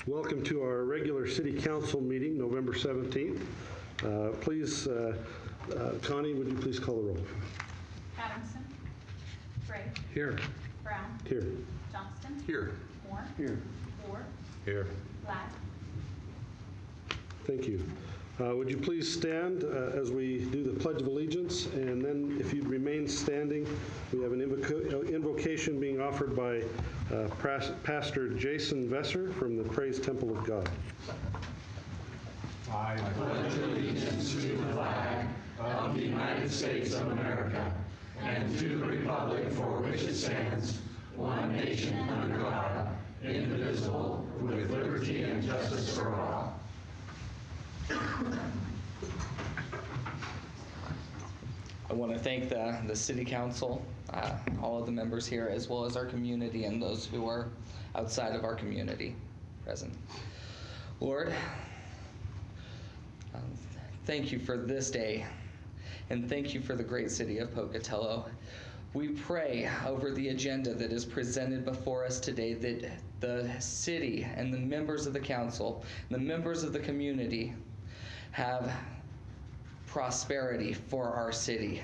Welcome to our regular City Council meeting, November 17th. Please, Connie, would you please call the roll? Adamson. Gray. Here. Brown. Here. Johnston. Here. Moore. Here. Ward. Here. Ladd. Thank you. Would you please stand as we do the Pledge of Allegiance, and then if you'd remain standing, we have an invocation being offered by Pastor Jason Vesser from the Praise Temple of God. I pledge allegiance to the flag of the United States of America and to the republic for which it stands, one nation under God, indivisible, with liberty and justice for all. I want to thank the City Council, all of the members here, as well as our community and those who are outside of our community present. Lord, thank you for this day, and thank you for the great city of Pocatello. We pray over the agenda that is presented before us today that the city and the members of the council, the members of the community, have prosperity for our city.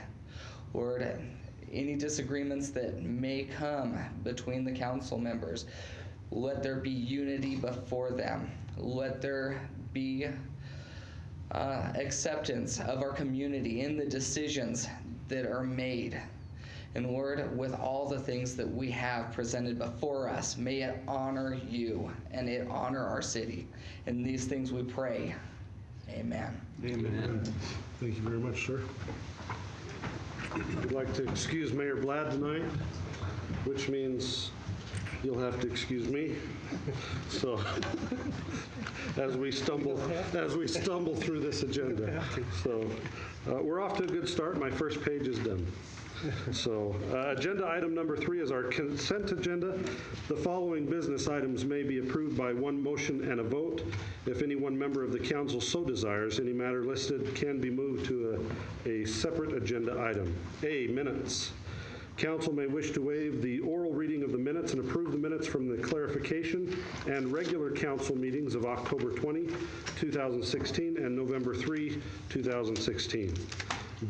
Lord, any disagreements that may come between the council members, let there be unity before them. Let there be acceptance of our community in the decisions that are made. And Lord, with all the things that we have presented before us, may it honor you and it honor our city. In these things we pray. Amen. Amen. Thank you very much, sir. I'd like to excuse Mayor Bladd tonight, which means you'll have to excuse me. So, as we stumble through this agenda. So, we're off to a good start. My first page is done. So, agenda item number 3 is our consent agenda. The following business items may be approved by one motion and a vote. If any one member of the council so desires, any matter listed can be moved to a separate agenda item. A, minutes. Council may wish to waive the oral reading of the minutes and approve the minutes from the clarification and regular council meetings of October 20, 2016 and November 3, 2016.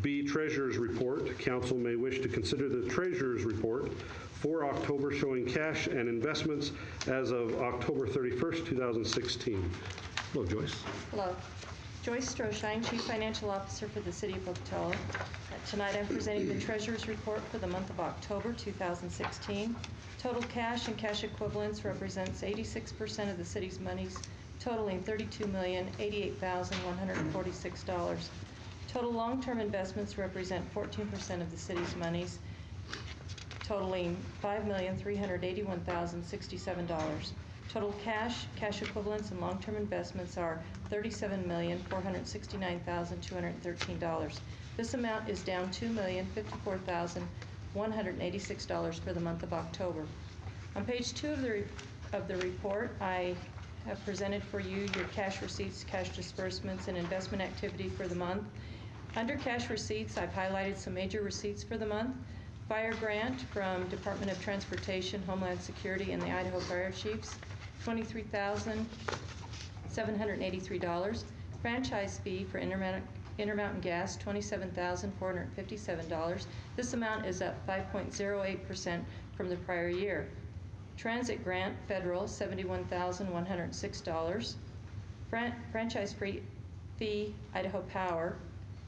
B, Treasurer's Report. Council may wish to consider the Treasurer's Report for October showing cash and investments as of October 31st, 2016. Hello, Joyce. Hello. Joyce Stroshine, Chief Financial Officer for the City of Pocatello. Tonight I'm presenting the Treasurer's Report for the month of October 2016. Total cash and cash equivalents represents 86% of the city's monies, totaling $32,088,146. Total long-term investments represent 14% of the city's monies, totaling $5,381,067. Total cash, cash equivalents, and long-term investments are $37,469,213. This amount is down $2,054,186 for the month of October. On page 2 of the report, I have presented for you your cash receipts, cash disbursements, and investment activity for the month. Under cash receipts, I've highlighted some major receipts for the month. Fire grant from Department of Transportation, Homeland Security, and the Idaho Fire Chiefs, $23,783. Franchise fee for Intermountain Gas, $27,457. This amount is up 5.08% from the prior year. Transit grant, federal, $71,106. Franchise fee, Idaho Power,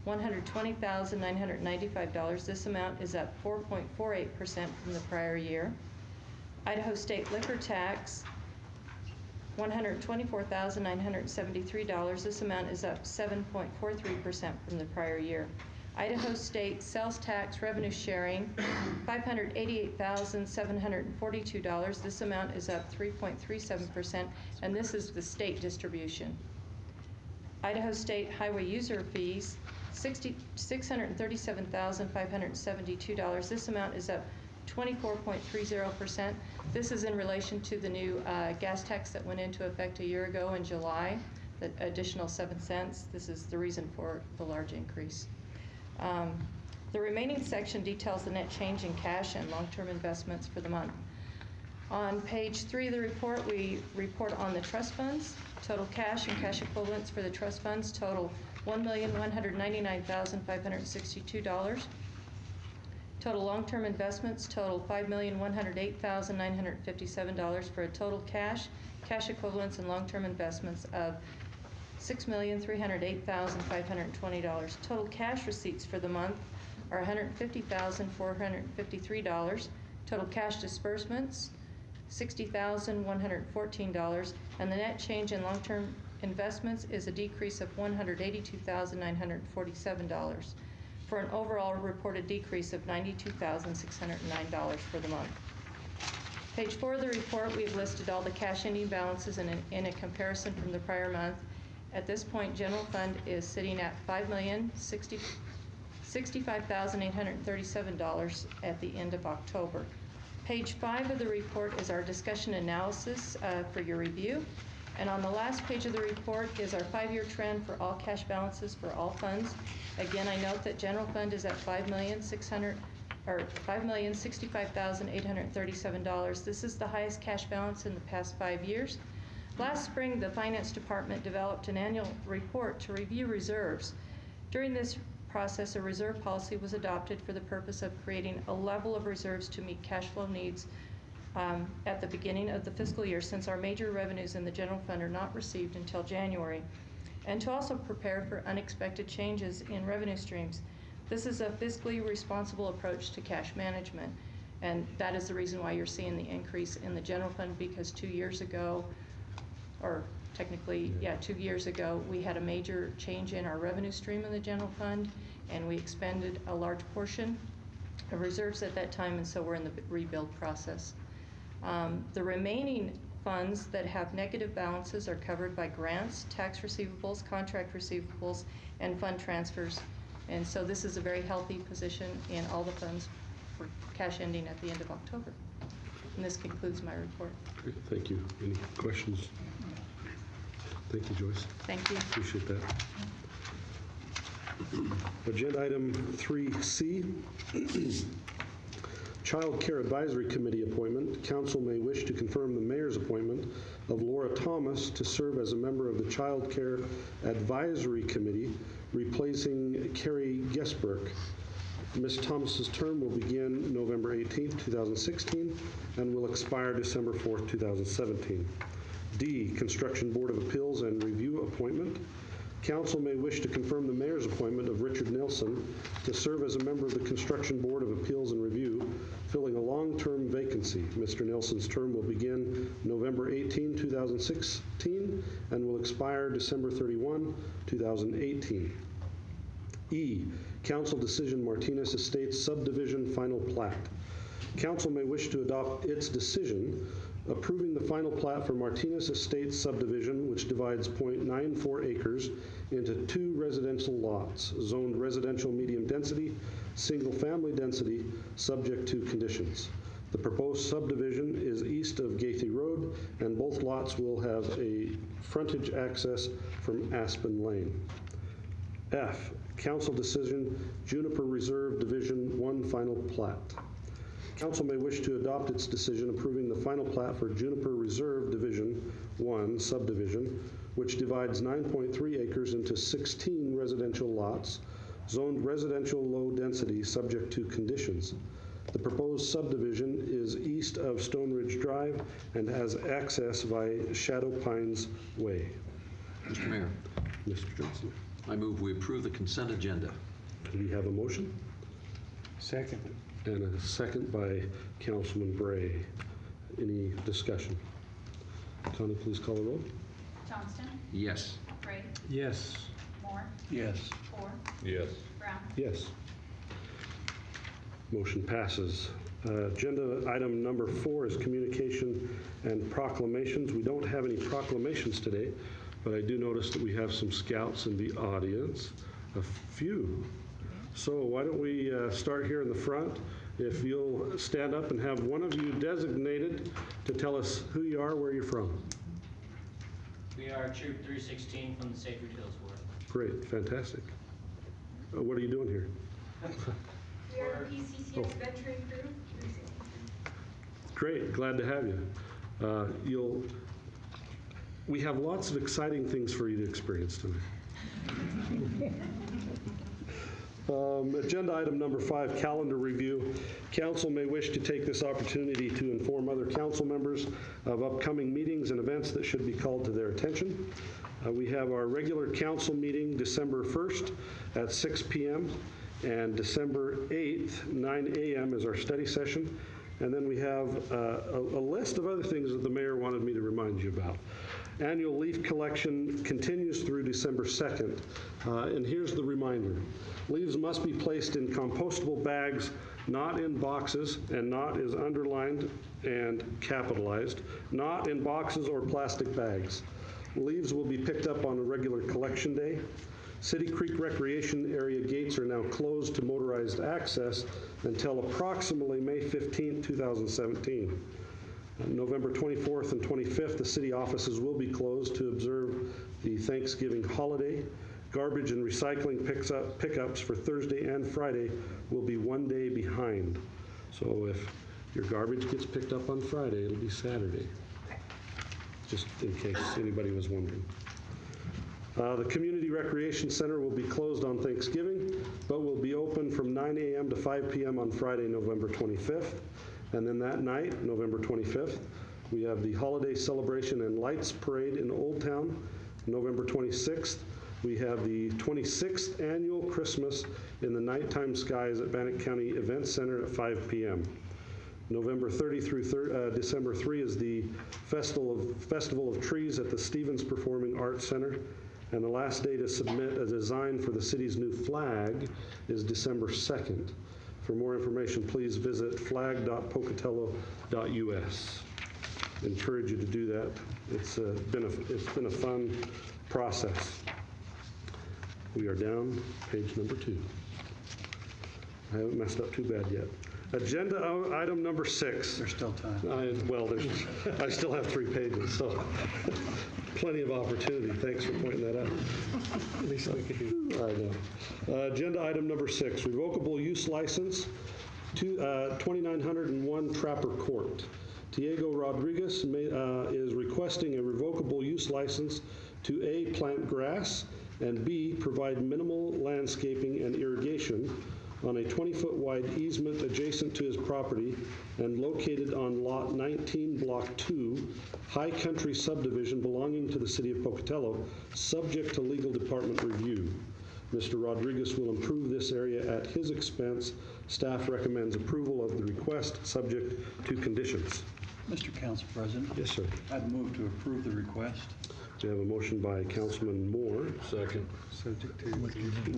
$120,995. This amount is up 4.48% from the prior year. Idaho State Liquor Tax, $124,973. This amount is up 7.43% from the prior year. Idaho State Sales Tax Revenue Sharing, $588,742. This amount is up 3.37%, and this is the state distribution. Idaho State Highway User Fees, $637,572. This amount is up 24.30%. This is in relation to the new gas tax that went into effect a year ago in July, the additional 7 cents. This is the reason for the large increase. The remaining section details the net change in cash and long-term investments for the month. On page 3 of the report, we report on the trust funds. Total cash and cash equivalents for the trust funds total $1,199,562. Total long-term investments total $5,108,957 for a total cash, cash equivalents, and long-term investments of $6,308,520. Total cash receipts for the month are $150,453. Total cash disbursements, $60,114, and the net change in long-term investments is a decrease of $182,947 for an overall reported decrease of $92,609 for the month. Page 4 of the report, we've listed all the cash ending balances in a comparison from the prior month. At this point, general fund is sitting at $5,065,837 at the end of October. Page 5 of the report is our discussion analysis for your review. And on the last page of the report is our 5-year trend for all cash balances for all funds. Again, I note that general fund is at $5,065,837. This is the highest cash balance in the past 5 years. Last spring, the Finance Department developed an annual report to review reserves. During this process, a reserve policy was adopted for the purpose of creating a level of reserves to meet cash flow needs at the beginning of the fiscal year, since our major revenues in the general fund are not received until January, and to also prepare for unexpected changes in revenue streams. This is a fiscally responsible approach to cash management, and that is the reason why you're seeing the increase in the general fund, because 2 years ago, or technically, 2 years ago, we had a major change in our revenue stream in the general fund, and we expended a large portion of reserves at that time, and so we're in the rebuild process. The remaining funds that have negative balances are covered by grants, tax receivables, contract receivables, and fund transfers. And so this is a very healthy position in all the funds for cash ending at the end of October. And this concludes my report. Great, thank you. Any questions? Thank you, Joyce. Thank you. Appreciate that. Agenda item 3C, Child Care Advisory Committee appointment. Council may wish to confirm the mayor's appointment of Laura Thomas to serve as a member of the Child Care Advisory Committee, replacing Carrie Gesberg. Ms. Thomas's term will begin November 18, 2016, and will expire December 4, 2017. D, Construction Board of Appeals and Review appointment. Council may wish to confirm the mayor's appointment of Richard Nilsson to serve as a member of the Construction Board of Appeals and Review, filling a long-term vacancy. Mr. Nilsson's term will begin November 18, 2016, and will expire December 31, 2018. E, Council Decision Martinez Estates Subdivision Final Plat. Council may wish to adopt its decision approving the final plat for Martinez Estates subdivision, which divides .94 acres into 2 residential lots, zoned residential medium density, single family density, subject to conditions. The proposed subdivision is east of Gaethie Road, and both lots will have a frontage access from Aspen Lane. F, Council Decision Juniper Reserve Division 1 Final Plat. Council may wish to adopt its decision approving the final plat for Juniper Reserve Division 1 subdivision, which divides 9.3 acres into 16 residential lots, zoned residential low density, subject to conditions. The proposed subdivision is east of Stone Ridge Drive and has access via Shadow Pines Way. Mr. Mayor, Mr. Johnson. I move we approve the consent agenda. Do we have a motion? Second. And a second by Councilman Bray. Any discussion? Connie, please call the roll. Johnston, Yes. Gray, Yes. Moore, Yes. Ford, Yes. Brown. Yes. Motion passes. Agenda item number 4 is communication and proclamations. We don't have any proclamations today, but I do notice that we have some scouts in the audience, a few. So why don't we start here in the front. If you'll stand up and have one of you designated to tell us who you are, where you're from. We are Troop 316 from the Sacred Hills Ward. Great, fantastic. What are you doing here? We are PCCS veteran group. Great, glad to have you. We have lots of exciting things for you to experience tonight. Agenda item number 5, calendar review. Council may wish to take this opportunity to inform other council members of upcoming meetings and events that should be called to their attention. We have our regular council meeting December 1st at 6 p.m. and December 8th, 9 a.m. is our study session. And then we have a list of other things that the mayor wanted me to remind you about. Annual leaf collection continues through December 2nd. And here's the reminder. Leaves must be placed in compostable bags, not in boxes, and not is underlined and capitalized, not in boxes or plastic bags. Leaves will be picked up on a regular collection day. City Creek Recreation Area gates are now closed to motorized access until approximately May 15, 2017. November 24th and 25th, the city offices will be closed to observe the Thanksgiving holiday. Garbage and recycling pickups for Thursday and Friday will be one day behind. So if your garbage gets picked up on Friday, it'll be Saturday, just in case anybody was wondering. The Community Recreation Center will be closed on Thanksgiving, but will be open from 9 a.m. to 5 p.m. on Friday, November 25th. And then that night, November 25th, we have the Holiday Celebration and Lights Parade in Old Town. November 26th, we have the 26th Annual Christmas in the Nighttime Skies at Bannock County Event Center at 5 p.m. November 30 through December 3 is the Festival of Trees at the Stevens Performing Arts Center. And the last day to submit a design for the city's new flag is December 2nd. For more information, please visit flag.pocatello.us. Encourage you to do that. It's been a fun process. We are down page number 2. I haven't messed up too bad yet. Agenda item number 6. There's still time. I still have 3 pages, so plenty of opportunity. Thanks for pointing that out. At least we could do. I know. Agenda item number 6, revocable use license, 2901 Trapper Court. Diego Rodriguez is requesting a revocable use license to A, plant grass, and B, provide minimal landscaping and irrigation on a 20-foot wide easement adjacent to his property and located on Lot 19, Block 2, High Country subdivision belonging to the city of Pocatello, subject to legal department review. Mr. Rodriguez will improve this area at his expense. Staff recommends approval of the request, subject to conditions. Mr. Council President? Yes, sir. I'd move to approve the request. We have a motion by Councilman Moore. Second. Subject to.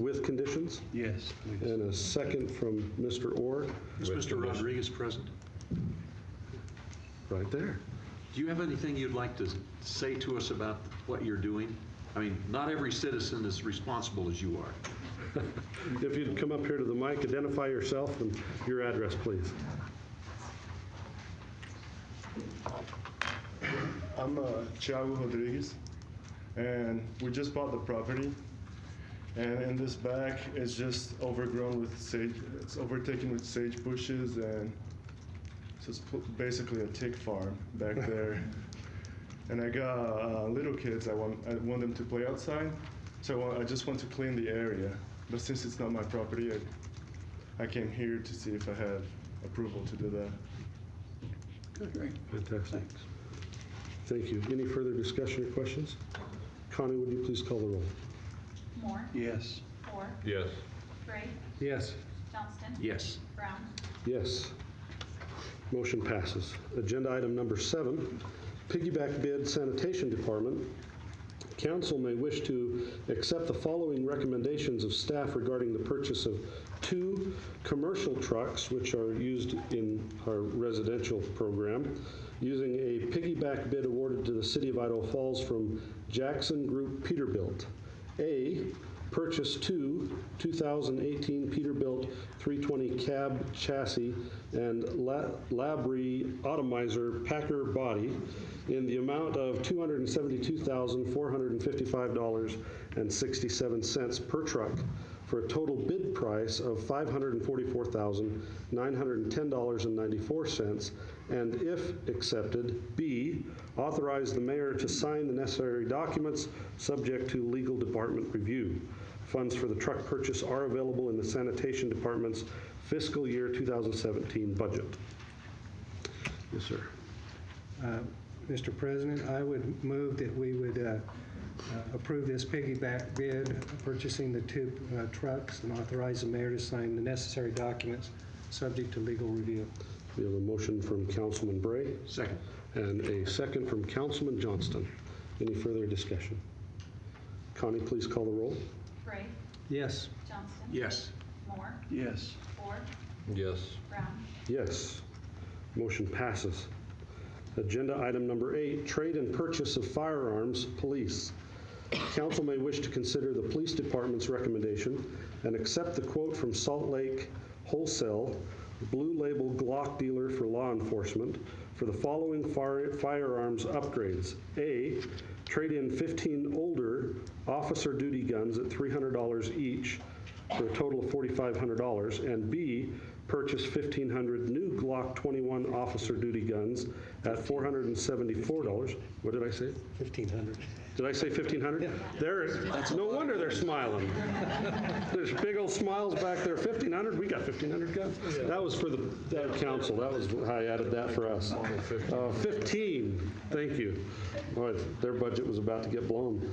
With conditions? Yes, please. And a second from Mr. Orr. Is Mr. Rodriguez present? Right there. Do you have anything you'd like to say to us about what you're doing? I mean, not every citizen is responsible as you are. If you'd come up here to the mic, identify yourself and your address, please. I'm Thiago Rodriguez, and we just bought the property. And in this back, it's just overgrown with sage. It's overtaken with sage bushes, and so it's basically a tick farm back there. And I got little kids. I want them to play outside, so I just want to clean the area. But since it's not my property, I came here to see if I had approval to do that. Great. Fantastic. Thank you. Any further discussion or questions? Connie, would you please call the roll? Moore. Yes. Orr. Yes. Gray. Yes. Johnston. Yes. Brown. Yes. Motion passes. Agenda item number 7, piggyback bid sanitation department. Council may wish to accept the following recommendations of staff regarding the purchase of 2 commercial trucks, which are used in our residential program, using a piggyback bid awarded to the City of Idaho Falls from Jackson Group Peterbilt. A, purchase 2 2018 Peterbilt 320 cab chassis and Labrie Atomizer Packer body in the amount of $272,455.67 per truck for a total bid price of $544,910.94, and if accepted, B, authorize the mayor to sign the necessary documents subject to legal department review. Funds for the truck purchase are available in the sanitation department's fiscal year 2017 budget. Yes, sir. Mr. President, I would move that we would approve this piggyback bid purchasing the two trucks and authorize the mayor to sign the necessary documents subject to legal review. We have a motion from Councilman Bray. Second. And a second from Councilman Johnston. Any further discussion? Connie, please call the roll. Gray, Yes. Johnston. Yes. Moore, Yes. Ford, Yes. Brown. Yes. Motion passes. Agenda item number 8, trade and purchase of firearms, police. Council may wish to consider the police department's recommendation and accept the quote from Salt Lake Wholesale, Blue Label Glock dealer for law enforcement, for the following firearms upgrades. A, trade in 15 older officer duty guns at $300 each for a total of $4,500, and B, purchase 1,500 new Glock 21 officer duty guns at $474. What did I say? 1,500. Did I say 1,500? That's no wonder they're smiling. There's big old smiles back there. 1,500? We got 1,500 guns. That was for the council. That was how I added that for us. 15. Thank you. Boy, their budget was about to get blown.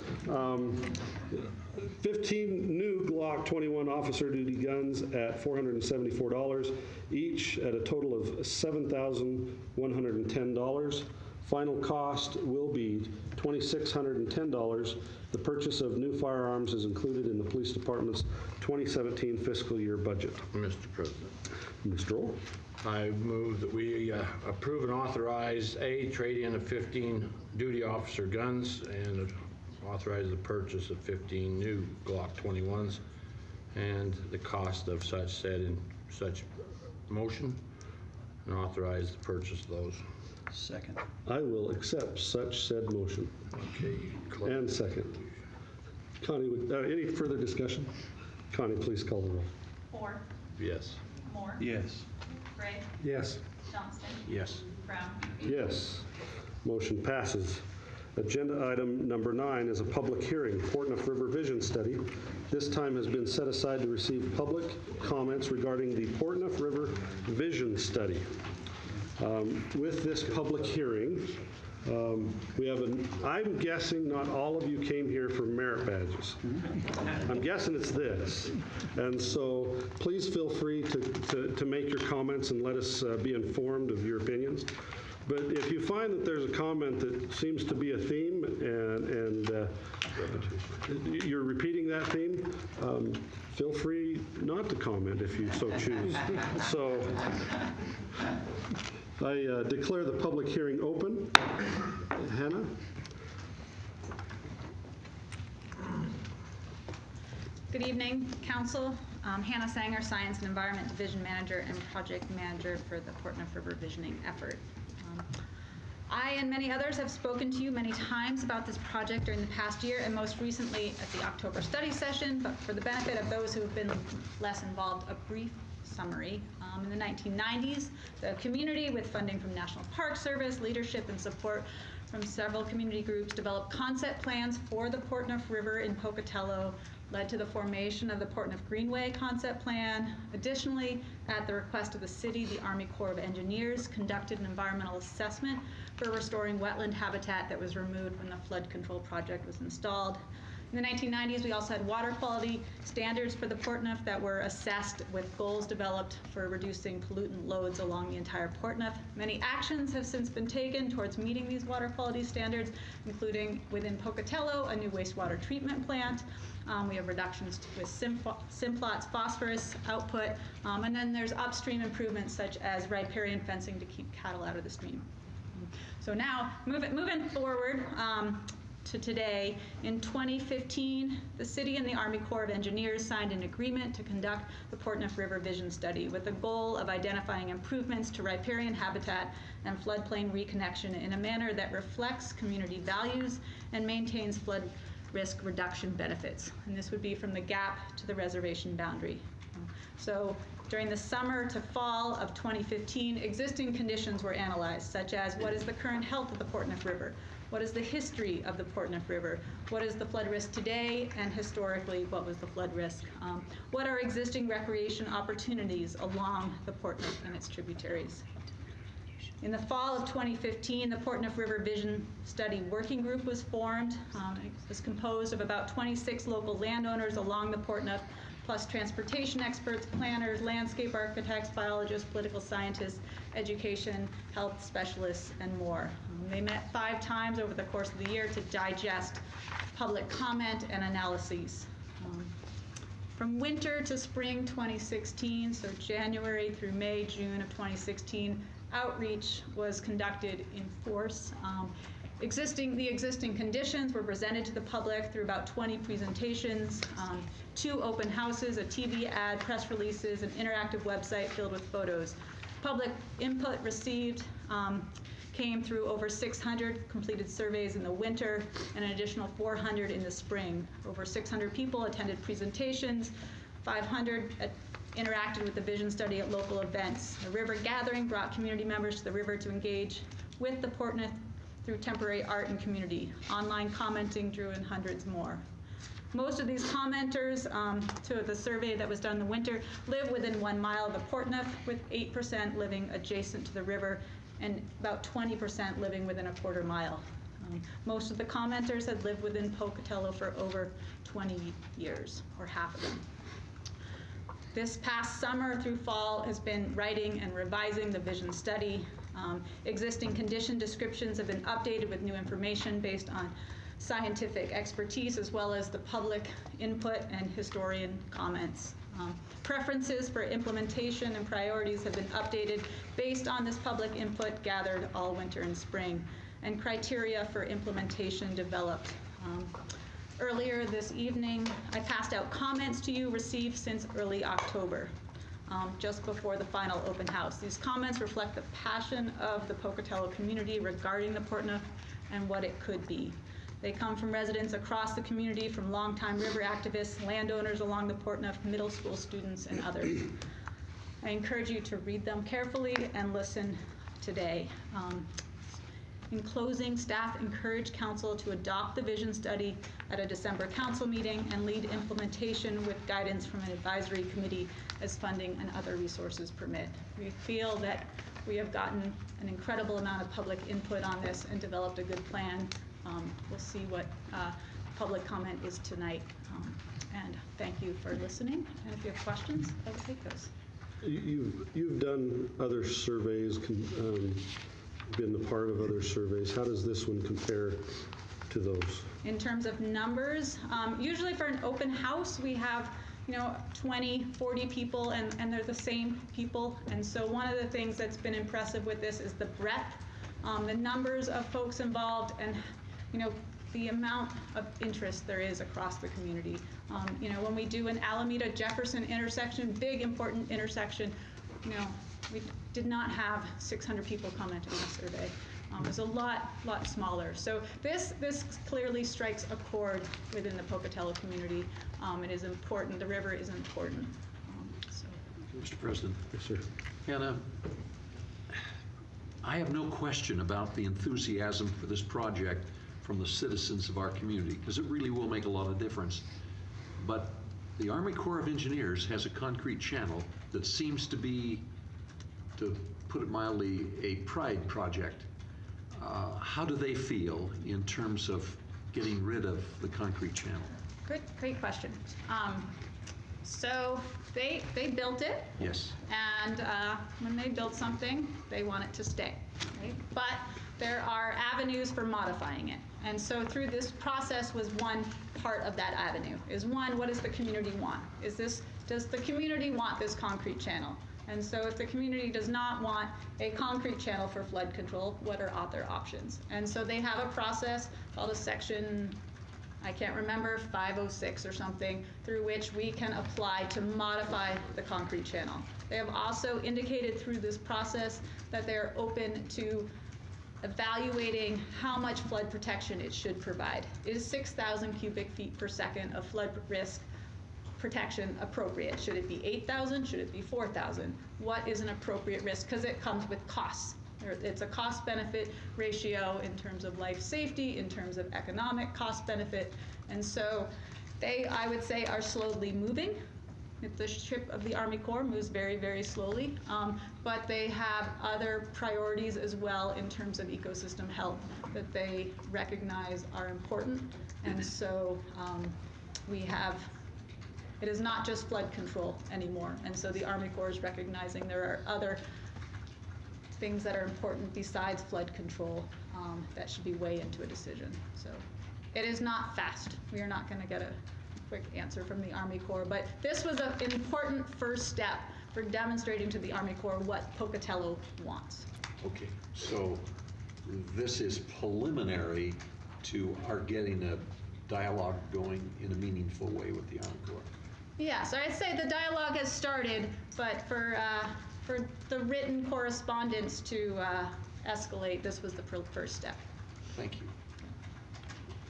15 new Glock 21 officer duty guns at $474 each, at a total of $7,110. Final cost will be $2,610. The purchase of new firearms is included in the police department's 2017 fiscal year budget. Mr. President, Mr. Roll. I move that we approve and authorize A, trade-in of 15 duty officer guns and authorize the purchase of 15 new Glock 21s and the cost of such said in such motion, and authorize the purchase of those. Second. I will accept such said motion. Okay. And second. Connie, any further discussion? Connie, please call the roll. Ford, Yes. Moore, Yes. Gray, Yes. Johnston, Yes. Brown. Yes. Motion passes. Agenda item number 9 is a public hearing, Portneuf River Vision Study. This time has been set aside to receive public comments regarding the Portneuf River Vision Study. With this public hearing, we have I'm guessing not all of you came here for merit badges. I'm guessing it's this. And so please feel free to make your comments and let us be informed of your opinions. But if you find that there's a comment that seems to be a theme and you're repeating that theme, feel free not to comment if you so choose. So I declare the public hearing open. Hannah? Good evening, Council. Hannah Sanger, Science and Environment Division Manager and Project Manager for the Portneuf River Visioning effort. I and many others have spoken to you many times about this project during the past year, and most recently at the October study session, but for the benefit of those who have been less involved, a brief summary. In the 1990s, the community, with funding from National Park Service, leadership and support from several community groups, developed concept plans for the Portneuf River in Pocatello, led to the formation of the Portneuf Greenway concept plan. Additionally, at the request of the city, the Army Corps of Engineers conducted an environmental assessment for restoring wetland habitat that was removed when the flood control project was installed. In the 1990s, we also had water quality standards for the Portneuf that were assessed with goals developed for reducing pollutant loads along the entire Portneuf. Many actions have since been taken towards meeting these water quality standards, including within Pocatello, a new wastewater treatment plant. We have reductions with Simplot's phosphorus output, and then there's upstream improvements such as riparian fencing to keep cattle out of the stream. So now, moving forward, to today, in 2015, the city and the Army Corps of Engineers signed an agreement to conduct the Portneuf River Vision Study with the goal of identifying improvements to riparian habitat and floodplain reconnection in a manner that reflects community values and maintains flood risk reduction benefits. And this would be from the gap to the reservation boundary. So during the summer to fall of 2015, existing conditions were analyzed, such as what is the current health of the Portneuf River? What is the history of the Portneuf River? What is the flood risk today, and historically, what was the flood risk? What are existing recreation opportunities along the Portneuf and its tributaries? In the fall of 2015, the Portneuf River Vision Study Working Group was formed. It was composed of about 26 local landowners along the Portneuf, plus transportation experts, planners, landscape architects, biologists, political scientists, education, health specialists, and more. They met 5 times over the course of the year to digest public comment and analyses. From winter to spring 2016, so January through May, June of 2016, outreach was conducted in force. The existing conditions were presented to the public through about 20 presentations, 2 open houses, a TV ad, press releases, an interactive website filled with photos. Public input received came through over 600 completed surveys in the winter and an additional 400 in the spring. Over 600 people attended presentations, 500 interacted with the vision study at local events. The river gathering brought community members to the river to engage with the Portneuf through temporary art and community. Online commenting drew in hundreds more. Most of these commenters to the survey that was done in the winter live within 1 mile of the Portneuf, with 8% living adjacent to the river and about 20% living within a quarter mile. Most of the commenters had lived within Pocatello for over 20 years, or half of them. This past summer through fall has been writing and revising the vision study. Existing condition descriptions have been updated with new information based on scientific expertise as well as the public input and historian comments. Preferences for implementation and priorities have been updated based on this public input gathered all winter and spring, and criteria for implementation developed. Earlier this evening, I passed out comments to you received since early October, just before the final open house. These comments reflect the passion of the Pocatello community regarding the Portneuf and what it could be. They come from residents across the community, from longtime river activists, landowners along the Portneuf, middle school students, and others. I encourage you to read them carefully and listen today. In closing, staff encourage council to adopt the vision study at a December council meeting and lead implementation with guidance from an advisory committee as funding and other resources permit. We feel that we have gotten an incredible amount of public input on this and developed a good plan. We'll see what public comment is tonight. And thank you for listening. And if you have questions, I will take those. You've done other surveys, been a part of other surveys. How does this one compare to those? In terms of numbers, usually for an open house, we have 20, 40 people, and they're the same people. And so one of the things that's been impressive with this is the breadth, the numbers of folks involved, and the amount of interest there is across the community. When we do an Alameda Jefferson intersection, big important intersection, we did not have 600 people commenting on the survey. It was a lot smaller. So this clearly strikes a chord within the Pocatello community. It is important. The river is important. Mr. President. Yes, sir. Hannah, I have no question about the enthusiasm for this project from the citizens of our community, because it really will make a lot of difference. But the Army Corps of Engineers has a concrete channel that seems to be, to put it mildly, a pride project. How do they feel in terms of getting rid of the concrete channel? Great question. So they built it. Yes. And when they build something, they want it to stay, right? But there are avenues for modifying it. And so through this process was one part of that avenue. Is one, what does the community want? Does the community want this concrete channel? And so if the community does not want a concrete channel for flood control, what are other options? And so they have a process called a section, I can't remember, 506 or something, through which we can apply to modify the concrete channel. They have also indicated through this process that they're open to evaluating how much flood protection it should provide. Is 6,000 cubic feet per second of flood risk protection appropriate? Should it be 8,000? Should it be 4,000? What is an appropriate risk? Because it comes with costs. It's a cost-benefit ratio in terms of life safety, in terms of economic cost-benefit. And so they, I would say, are slowly moving. The ship of the Army Corps moves very, very slowly, but they have other priorities as well in terms of ecosystem health that they recognize are important. And so it is not just flood control anymore. And so the Army Corps is recognizing there are other things that are important besides flood control that should be weighed into a decision. So it is not fast. We are not going to get a quick answer from the Army Corps, but this was an important first step for demonstrating to the Army Corps what Pocatello wants. Okay, so this is preliminary to our getting a dialogue going in a meaningful way with the Army Corps. Yeah, so I'd say the dialogue has started, but for the written correspondence to escalate, this was the first step. Thank you.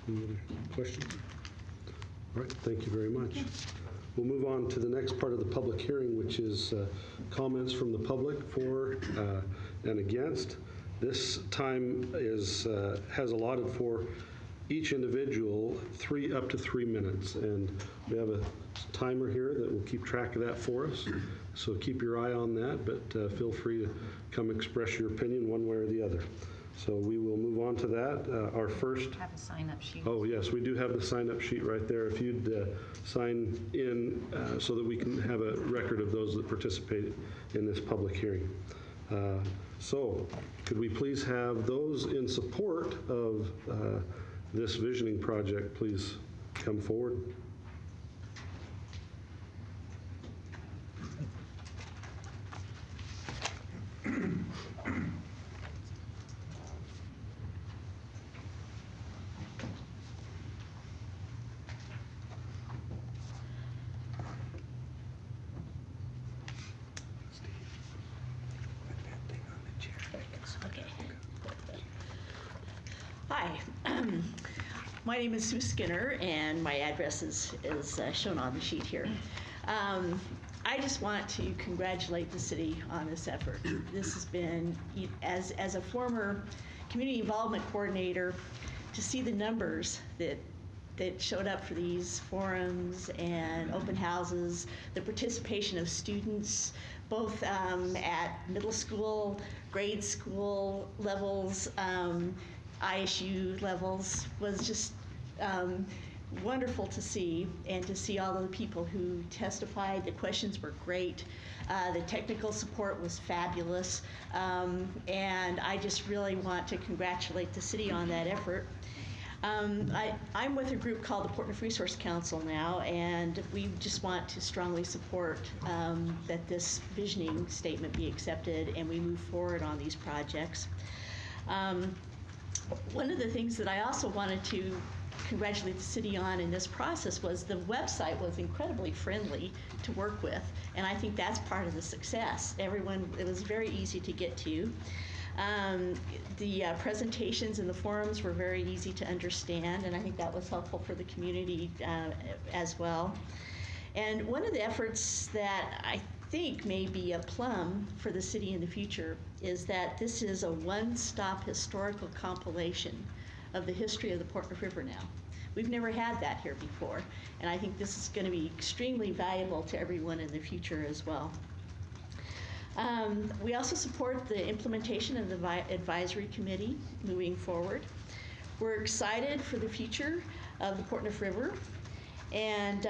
Any other questions? All right, thank you very much. We'll move on to the next part of the public hearing, which is comments from the public for and against. This time has allotted for each individual up to 3 minutes, and we have a timer here that will keep track of that for us. So keep your eye on that, but feel free to come express your opinion one way or the other. So we will move on to that. Our first. Have a sign-up sheet. Oh, yes, we do have the sign-up sheet right there. If you'd sign in so that we can have a record of those that participated in this public hearing. So could we please have those in support of this visioning project please come forward? Okay. Hi. My name is Sue Skinner, and my address is shown on the sheet here. I just want to congratulate the city on this effort. This has been, as a former community involvement coordinator, to see the numbers that showed up for these forums and open houses, the participation of students, both at middle school, grade school levels, ISU levels, was just wonderful to see, and to see all of the people who testified. The questions were great. The technical support was fabulous. And I just really want to congratulate the city on that effort. I'm with a group called the Port Neuf Resource Council now, and we just want to strongly support that this visioning statement be accepted and we move forward on these projects. One of the things that I also wanted to congratulate the city on in this process was the website was incredibly friendly to work with, and I think that's part of the success. It was very easy to get to. The presentations and the forums were very easy to understand, and I think that was helpful for the community as well. And one of the efforts that I think may be a plum for the city in the future is that this is a one-stop historical compilation of the history of the Port Neuf River now. We've never had that here before, and I think this is going to be extremely valuable to everyone in the future as well. We also support the implementation of the advisory committee moving forward. We're excited for the future of the Port Neuf River, and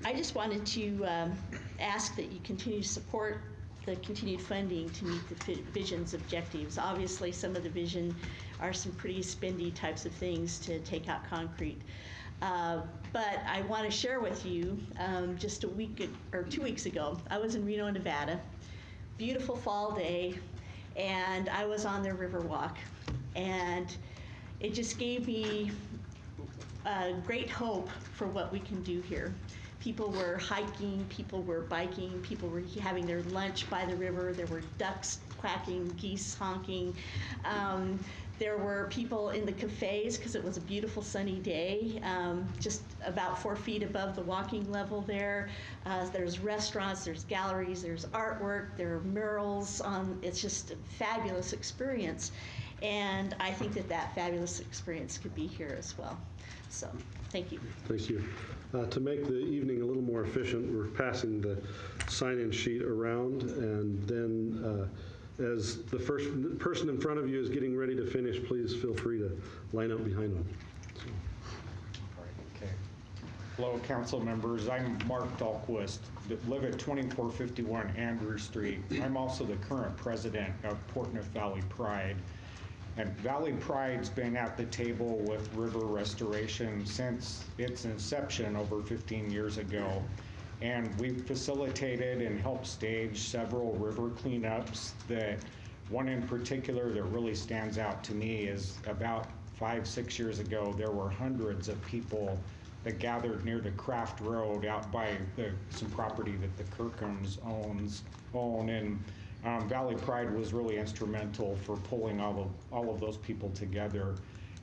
I just wanted to ask that you continue to support the continued funding to meet the vision's objectives. Obviously, some of the vision are some pretty spendy types of things to take out concrete. But I want to share with you, just a week or 2 weeks ago, I was in Reno, Nevada. Beautiful fall day, and I was on the Riverwalk, and it just gave me great hope for what we can do here. People were hiking, people were biking, people were having their lunch by the river. There were ducks quacking, geese honking. There were people in the cafes because it was a beautiful sunny day, just about 4 feet above the walking level there. There's restaurants, there's galleries, there's artwork, there are murals. It's just a fabulous experience. And I think that that fabulous experience could be here as well. So, thank you. Thank you. To make the evening a little more efficient, we're passing the sign-in sheet around, and then as the first person in front of you is getting ready to finish, please feel free to line up behind them. Okay. Hello, council members. I'm Mark Dahlquist, live at 2451 Andrew Street. I'm also the current president of Portneuf Valley Pride. And Valley Pride's been at the table with river restoration since its inception over 15 years ago. And we've facilitated and helped stage several river cleanups. That one in particular that really stands out to me is about 5-6 years ago, there were hundreds of people that gathered near the Craft Road out by some property that the Kirkhams own. And Valley Pride was really instrumental for pulling all of those people together.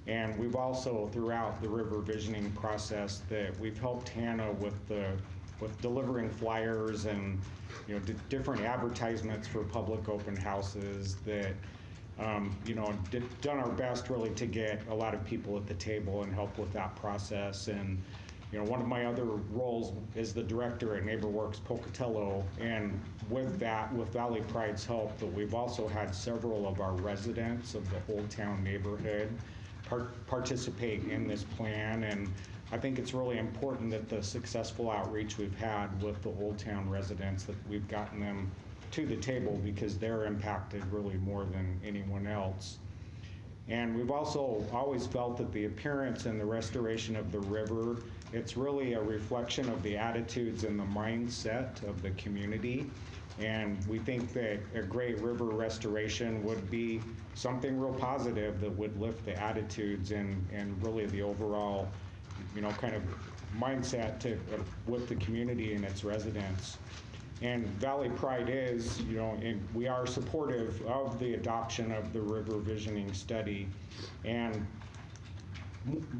And we've also, throughout the river visioning process, that we've helped Hannah with delivering flyers and different advertisements for public open houses. That done our best really to get a lot of people at the table and help with that process. And one of my other roles is the director at NeighborWorks Pocatello, and with that, with Valley Pride's help, that we've also had several of our residents of the Old Town neighborhood participate in this plan. And I think it's really important that the successful outreach we've had with the Old Town residents, that we've gotten them to the table because they're impacted really more than anyone else. And we've also always felt that the appearance and the restoration of the river, it's really a reflection of the attitudes and the mindset of the community. And we think that a great river restoration would be something real positive that would lift the attitudes and really the overall, kind of mindset with the community and its residents. And Valley Pride is, and we are supportive of the adoption of the river visioning study. And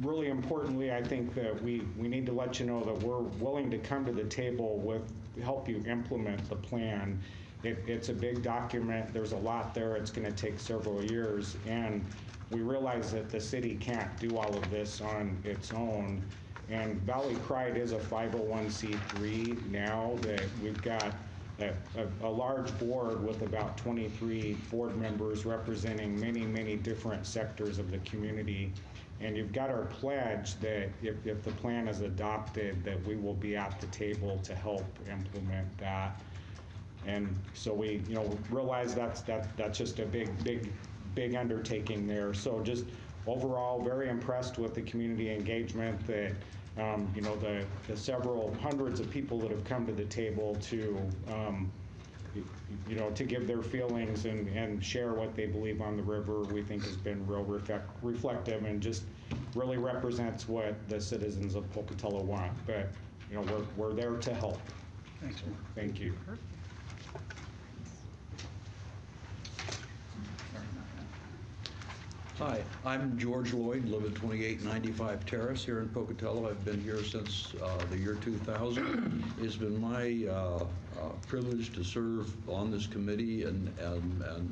really importantly, I think that we need to let you know that we're willing to come to the table with help you implement the plan. It's a big document. There's a lot there. It's going to take several years. And we realize that the city can't do all of this on its own. And Valley Pride is a 501c3 now, that we've got a large board with about 23 board members representing many, many different sectors of the community. And you've got our pledge that if the plan is adopted, that we will be at the table to help implement that. And so we realize that's just a big undertaking there. So just overall, very impressed with the community engagement, that the several hundreds of people that have come to the table to to give their feelings and share what they believe on the river, we think has been real reflective and just really represents what the citizens of Pocatello want. But we're there to help. Thanks, Mark. Thank you. Hi, I'm George Lloyd, live at 2895 Terrace here in Pocatello. I've been here since the year 2000. It's been my privilege to serve on this committee, and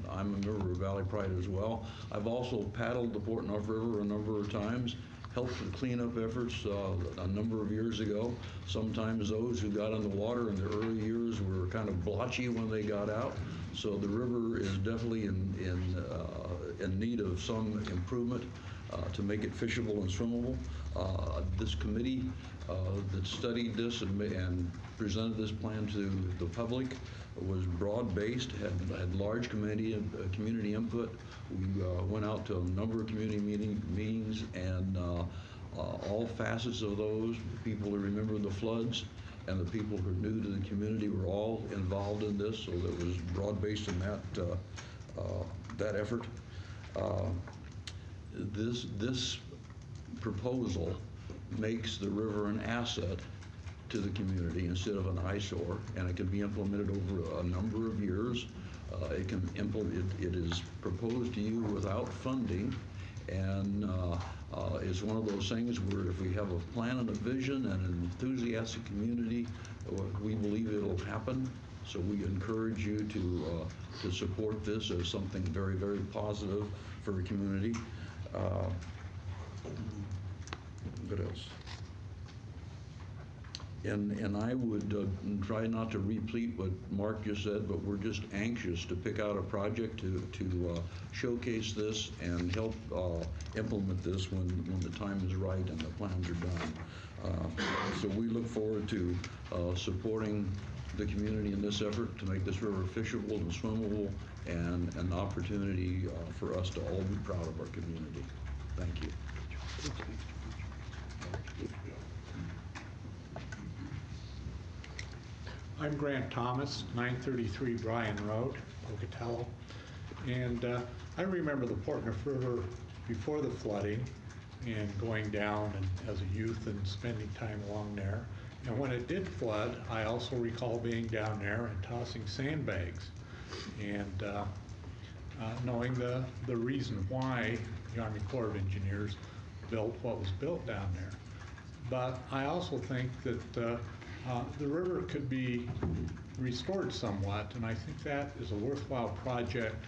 I'm a member of Valley Pride as well. I've also paddled the Portneuf River a number of times, helped with cleanup efforts a number of years ago. Sometimes those who got on the water in the early years were kind of blotchy when they got out. So the river is definitely in need of some improvement to make it fishable and swimmable. This committee that studied this and presented this plan to the public was broad-based, had large community input. We went out to a number of community meetings, and all facets of those, people who remember the floods and the people who are new to the community, were all involved in this, so that was broad-based in that effort. This proposal makes the river an asset to the community instead of an eyesore, and it can be implemented over a number of years. It is proposed to you without funding, and it's one of those things where if we have a plan and a vision and an enthusiastic community, we believe it'll happen. So we encourage you to support this as something very, very positive for the community. What else? And I would try not to repeat what Mark just said, but we're just anxious to pick out a project to showcase this and help implement this when the time is right and the plans are done. So we look forward to supporting the community in this effort to make this river fishable and swimmable, and an opportunity for us to all be proud of our community. Thank you. I'm Grant Thomas, 933 Bryan Road, Pocatello. And I remember the Port Neuf River before the flooding and going down and as a youth and spending time along there. And when it did flood, I also recall being down there and tossing sandbags and knowing the reason why the Army Corps of Engineers built what was built down there. But I also think that the river could be restored somewhat, and I think that is a worthwhile project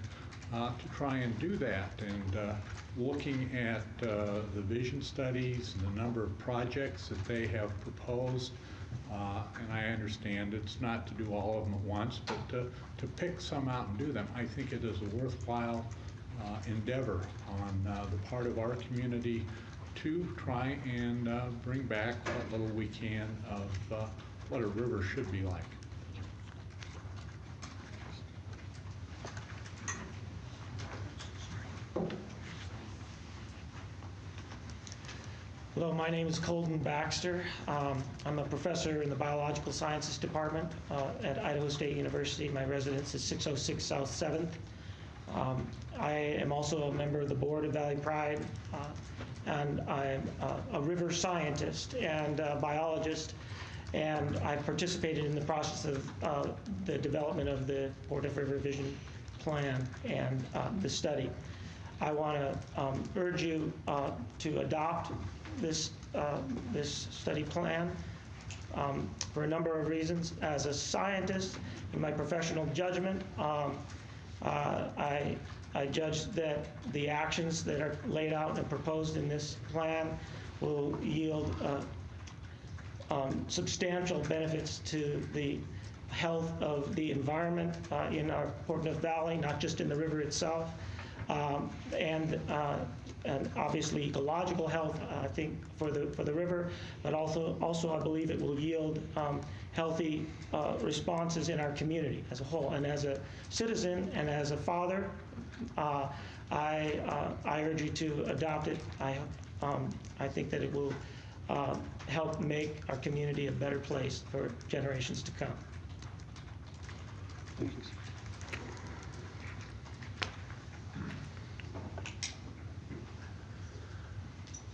to try and do that. And looking at the vision studies and the number of projects that they have proposed, and I understand it's not to do all of them at once, but to pick some out and do them, I think it is a worthwhile endeavor on the part of our community to try and bring back what little we can of what a river should be like. Hello, my name is Colton Baxter. I'm a professor in the Biological Sciences Department at Idaho State University. My residence is 606 South 7th. I am also a member of the board of Valley Pride, and I'm a river scientist and a biologist, and I've participated in the process of the development of the Port Neuf River Vision Plan and the study. I want to urge you to adopt this study plan for a number of reasons. As a scientist, in my professional judgment, I judge that the actions that are laid out and proposed in this plan will yield substantial benefits to the health of the environment in our Port Neuf Valley, not just in the river itself, and obviously ecological health, I think, for the river, but also I believe it will yield healthy responses in our community as a whole. And as a citizen and as a father, I urge you to adopt it. I think that it will help make our community a better place for generations to come. Thank you.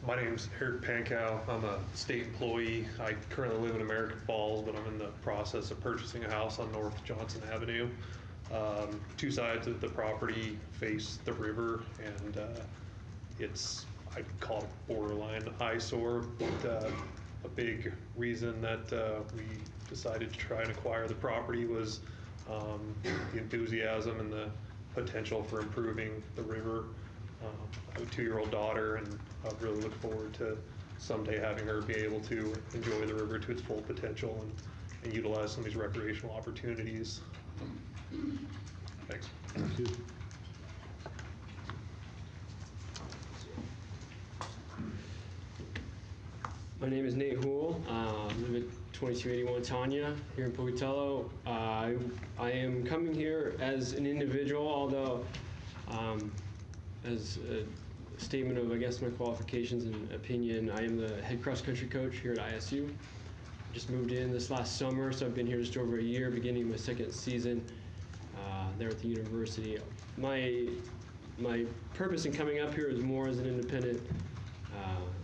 My name's Eric Pankow. I'm a state employee. I currently live in American Falls, but I'm in the process of purchasing a house on North Johnson Avenue. Two sides of the property face the river, and it's, I'd call it borderline eyesore, but a big reason that we decided to try and acquire the property was the enthusiasm and the potential for improving the river. I have a 2-year-old daughter, and I really look forward to someday having her be able to enjoy the river to its full potential and utilize some of these recreational opportunities. Thanks. Thank you. My name is Nate Houle. I live at 2281 Tanya here in Pocatello. I am coming here as an individual, although as a statement of, I guess, my qualifications and opinion, I am the head cross-country coach here at ISU. Just moved in this last summer, so I've been here just over a year, beginning my second season there at the university. My purpose in coming up here is more as an independent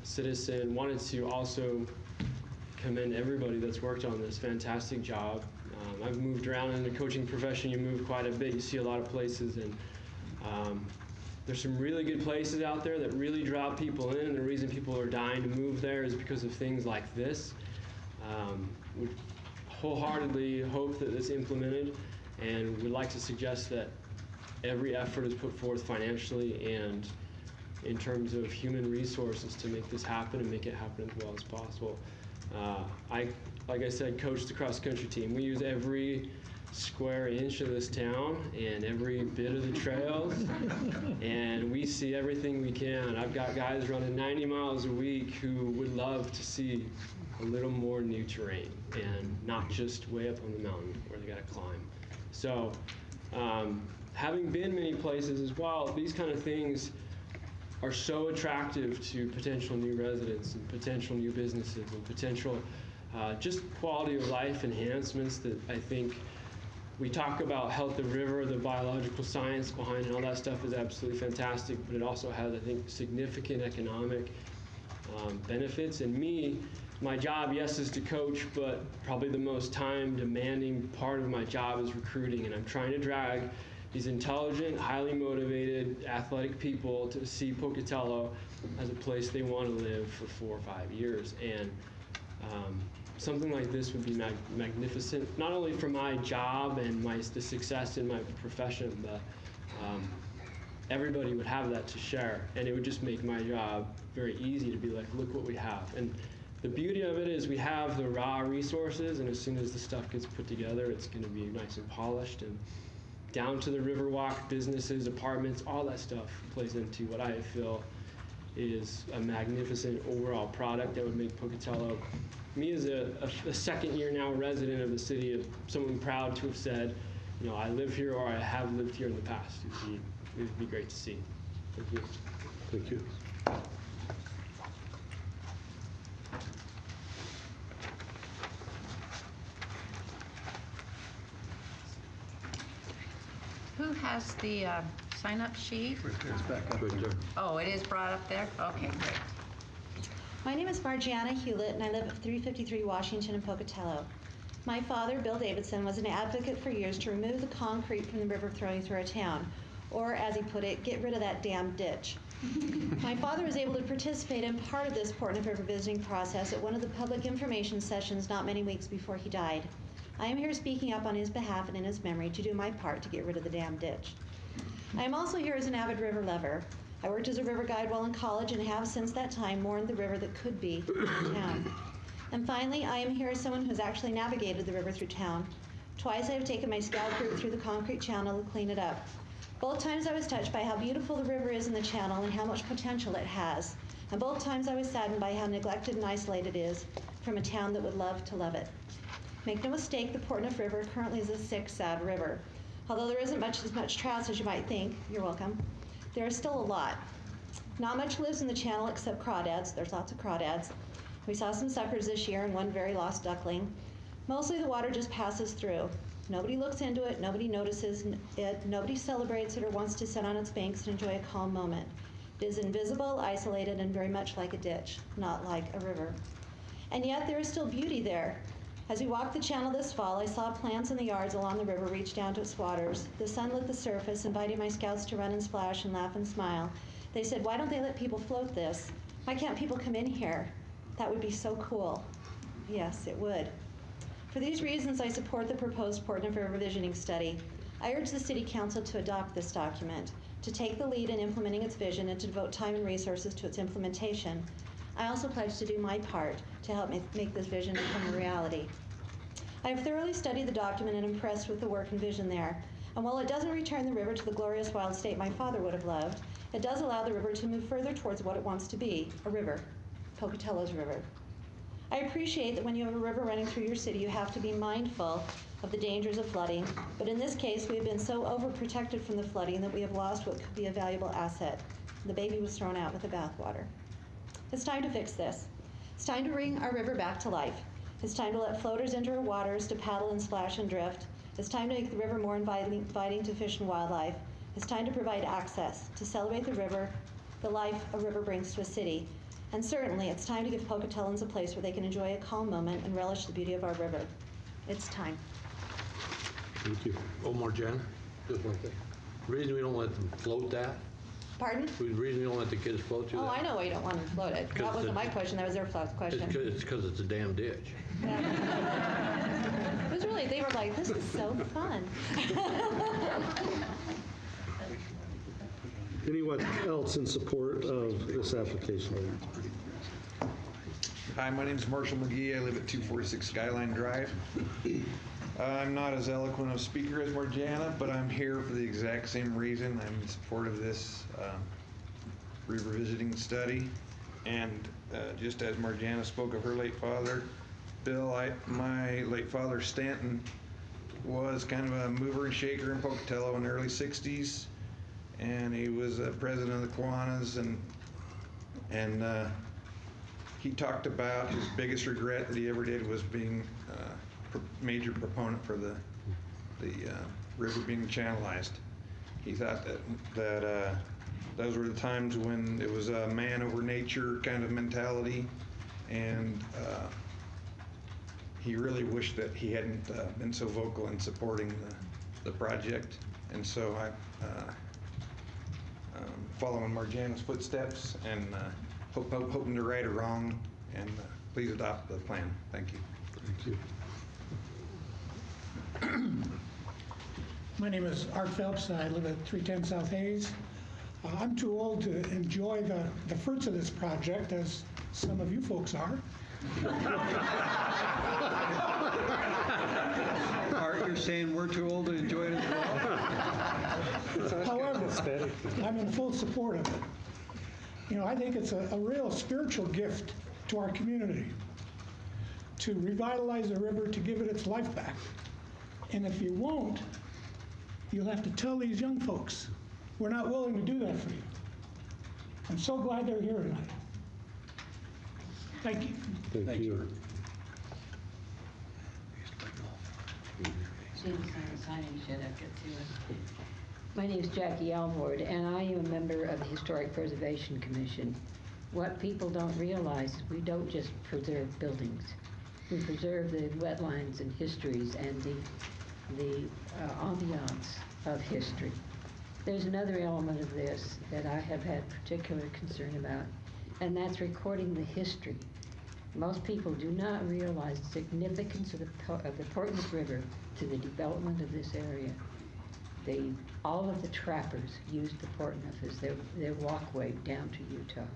citizen. Wanted to also commend everybody that's worked on this. Fantastic job. I've moved around in the coaching profession. You move quite a bit. You see a lot of places, and there's some really good places out there that really draw people in, and the reason people are dying to move there is because of things like this. We wholeheartedly hope that it's implemented, and we'd like to suggest that every effort is put forth financially and in terms of human resources to make this happen and make it happen as well as possible. Like I said, coach the cross-country team. We use every square inch of this town and every bit of the trails, and we see everything we can. I've got guys running 90 miles a week who would love to see a little more new terrain and not just way up on the mountain where they got to climb. So having been many places as well, these kind of things are so attractive to potential new residents and potential new businesses and potential just quality of life enhancements that I think we talk about. Health of river, the biological science behind it, all that stuff is absolutely fantastic, but it also has, I think, significant economic benefits. And my job, yes, is to coach, but probably the most time demanding part of my job is recruiting, and I'm trying to drag these intelligent, highly motivated, athletic people to see Pocatello as a place they want to live for 4 or 5 years. And something like this would be magnificent, not only for my job and the success in my profession, but everybody would have that to share. And it would just make my job very easy to be like, look what we have. And the beauty of it is we have the raw resources, and as soon as the stuff gets put together, it's going to be nice and polished, and down to the Riverwalk, businesses, apartments, all that stuff plays into what I feel is a magnificent overall product that would make Pocatello, me as a second year now resident of the city, of someone proud to have said, you know, I live here or I have lived here in the past. It would be great to see. Thank you. Thank you. Who has the sign-up sheet? It's back up. Oh, it is brought up there? Okay, great. My name is Margiana Hewlett, and I live at 353 Washington in Pocatello. My father, Bill Davidson, was an advocate for years to remove the concrete from the river flowing through our town, or, as he put it, get rid of that damn ditch. My father was able to participate in part of this Portland River visiting process at one of the public information sessions not many weeks before he died. I am here speaking up on his behalf and in his memory to do my part to get rid of the damn ditch. I am also here as an avid river lover. I worked as a river guide while in college and have since that time mourned the river that could be in town. And finally, I am here as someone who has actually navigated the river through town. Twice I have taken my scout group through the concrete channel to clean it up. Both times I was touched by how beautiful the river is in the channel and how much potential it has. And both times I was saddened by how neglected and isolated it is from a town that would love to love it. Make no mistake, the Portneuf River currently is a sick, sad river. Although there isn't as much trout as you might think, you're welcome, there is still a lot. Not much lives in the channel except crawdads. There's lots of crawdads. We saw some suckers this year and one very lost duckling. Mostly the water just passes through. Nobody looks into it, nobody notices it, nobody celebrates it or wants to sit on its banks and enjoy a calm moment. It is invisible, isolated, and very much like a ditch, not like a river. And yet there is still beauty there. As we walked the channel this fall, I saw plants in the yards along the river reach down to its waters. The sun lit the surface, inviting my scouts to run and splash and laugh and smile. They said, why don't they let people float this? Why can't people come in here? That would be so cool. Yes, it would. For these reasons, I support the proposed Portneuf River Visioning Study. I urge the City Council to adopt this document, to take the lead in implementing its vision, and to devote time and resources to its implementation. I also pledge to do my part to help make this vision become a reality. I have thoroughly studied the document and impressed with the work and vision there. And while it doesn't return the river to the glorious wild state my father would have loved, it does allow the river to move further towards what it wants to be, a river, Pocatello's river. I appreciate that when you have a river running through your city, you have to be mindful of the dangers of flooding, but in this case, we have been so overprotected from the flooding that we have lost what could be a valuable asset. The baby was thrown out with the bathwater. It's time to fix this. It's time to bring our river back to life. It's time to let floaters into our waters to paddle and splash and drift. It's time to make the river more inviting to fish and wildlife. It's time to provide access, to celebrate the river, the life a river brings to a city. And certainly, it's time to give Pocatellans a place where they can enjoy a calm moment and relish the beauty of our river. It's time. Thank you. Oh, Marjan, just one thing. The reason we don't let them float that, Pardon? the reason we don't let the kids float through Oh, that. I know why you don't want them to float it. That wasn't my question, that was their question. It's because it's a damn ditch. It was really, they were like, this is so fun. Anyone else in support of this application? Hi, my name's Marshall McGee. I live at 246 Skyline Drive. I'm not as eloquent of a speaker as Marjana, but I'm here for the exact same reason. I'm in support of this river visiting study. And just as Marjana spoke of her late father, Bill, my late father, Stanton, was kind of a mover and shaker in Pocatello in the early 60s. And he was president of the Kiwanis, and he talked about his biggest regret that he ever did was being a major proponent for the river being channelized. He thought that those were the times when it was a man over nature kind of mentality, and he really wished that he hadn't been so vocal in supporting the project. And so following Marjana's footsteps and hoping to right a wrong, and please adopt the plan. Thank you. Thank you. My name is Art Phelps. I live at 310 South Hayes. I'm too old to enjoy the fruits of this project, as some of you folks are. Art, you're saying we're too old to enjoy it as well? However, I'm in full support of it. You know, I think it's a real spiritual gift to our community to revitalize the river, to give it its life back. And if you won't, you'll have to tell these young folks, we're not willing to do that for you. I'm so glad they're here tonight. Thank you. Thank you. My name is Jackie Alvord, and I am a member of the Historic Preservation Commission. What people don't realize is we don't just preserve buildings. We preserve the wetlands and histories and the ambiance of history. There's another element of this that I have had particular concern about, and that's recording the history. Most people do not realize the significance of the Portneuf River to the development of this area. All of the trappers used the Portneuf as their walkway down to Utah.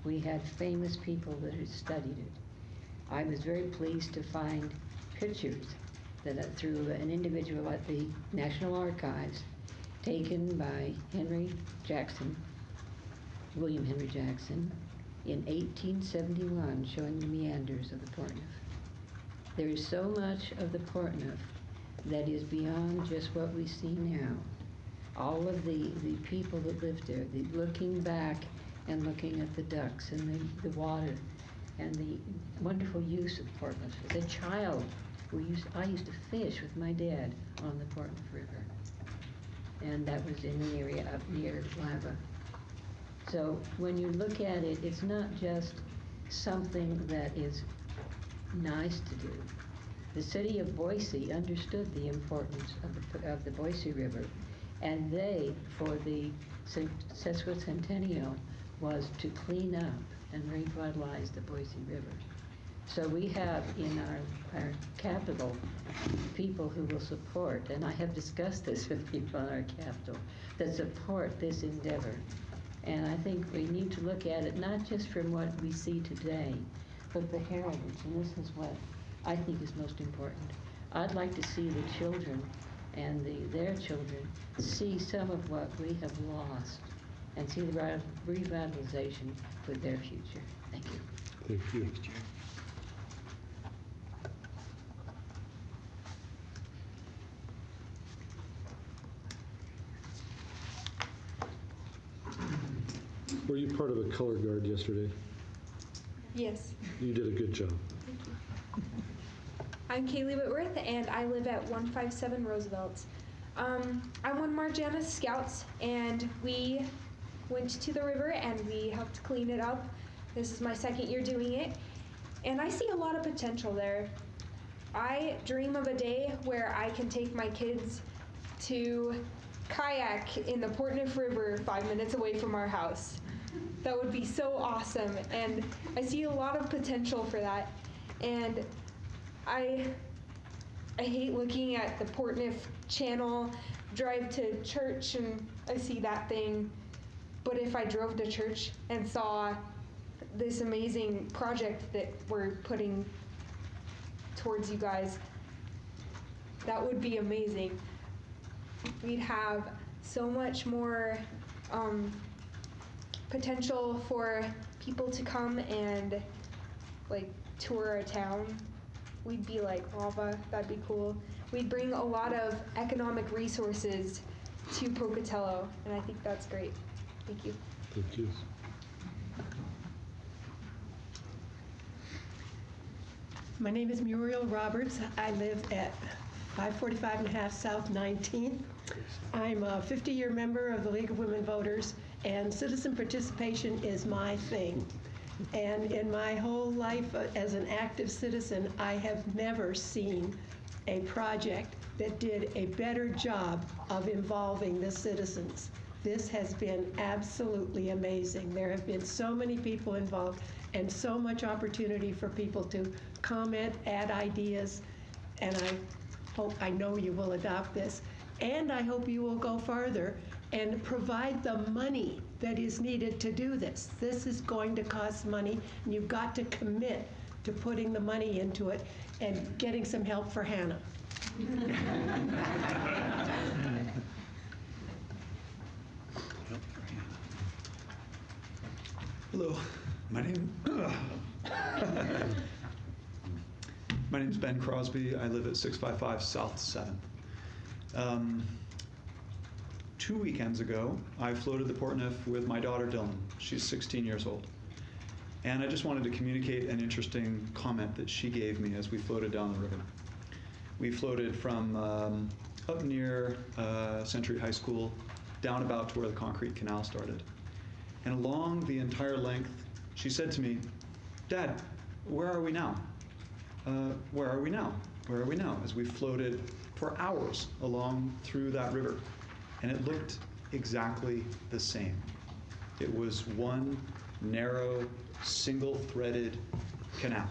We had famous people that had studied it. I was very pleased to find pictures that through an individual at the National Archives taken by William Henry Jackson, in 1871, showing the meanders of the Portneuf. There is so much of the Portneuf that is beyond just what we see now. All of the people that lived there, looking back and looking at the ducks and the water and the wonderful use of Portneuf. As a child, I used to fish with my dad on the Portneuf River. And that was in the area up near Lava. So when you look at it, it's not just something that is nice to do. The city of Boise understood the importance of the Boise River, and they, for the sesquicentennial, was to clean up and revitalize the Boise River. So we have in our capital people who will support, and I have discussed this with people in our capital, that support this endeavor. And I think we need to look at it not just from what we see today, but the heritage, and this is what I think is most important. I'd like to see the children and their children see some of what we have lost and see the revitalization for their future. Thank you. Thank you. Thanks, Jim. Were you part of a color guard yesterday? Yes. You did a good job. Thank you. I'm Kaylee Whitworth, and I live at 157 Roosevelt. I'm one of Marjana's scouts, and we went to the river and we helped clean it up. This is my second year doing it, and I see a lot of potential there. I dream of a day where I can take my kids to kayak in the Portneuf River 5 minutes away from our house. That would be so awesome, and I see a lot of potential for that. And I hate looking at the Portneuf Channel, drive to church, and I see that thing. But if I drove to church and saw this amazing project that we're putting towards you guys, that would be amazing. We'd have so much more potential for people to come and like tour a town. We'd be like lava, that'd be cool. We'd bring a lot of economic resources to Pocatello, and I think that's great. Thank you. Thank you. My name is Muriel Roberts. I live at 545 and a half South 19th. I'm a 50-year member of the League of Women Voters, and citizen participation is my thing. And in my whole life as an active citizen, I have never seen a project that did a better job of involving the citizens. This has been absolutely amazing. There have been so many people involved and so much opportunity for people to comment, add ideas, and I know you will adopt this. And I hope you will go farther and provide the money that is needed to do this. This is going to cost money, and you've got to commit to putting the money into it and getting some help for Hannah. Hello, my name's Ben Crosby. I live at 655 South 7th. 2 weekends ago, I floated the Portneuf with my daughter Dylan. She's 16 years old. And I just wanted to communicate an interesting comment that she gave me as we floated down the river. We floated from up near Century High School down about to where the concrete canal started. And along the entire length, she said to me, "Dad, where are we now? Where are we now? Where are we now?" As we floated for hours along through that river. And it looked exactly the same. It was one narrow, single-threaded canal.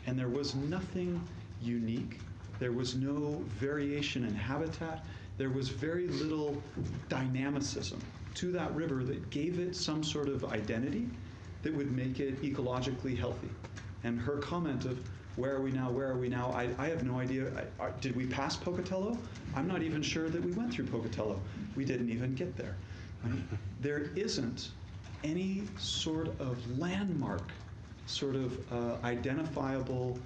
And there was nothing unique. There was no variation in habitat. There was very little dynamicism to that river that gave it some sort of identity that would make it ecologically healthy. And her comment of, "Where are we now? Where are we now?" I have no idea. Did we pass Pocatello? I'm not even sure that we went through Pocatello. We didn't even get there. Right? There isn't any sort of landmark, sort of identifiable,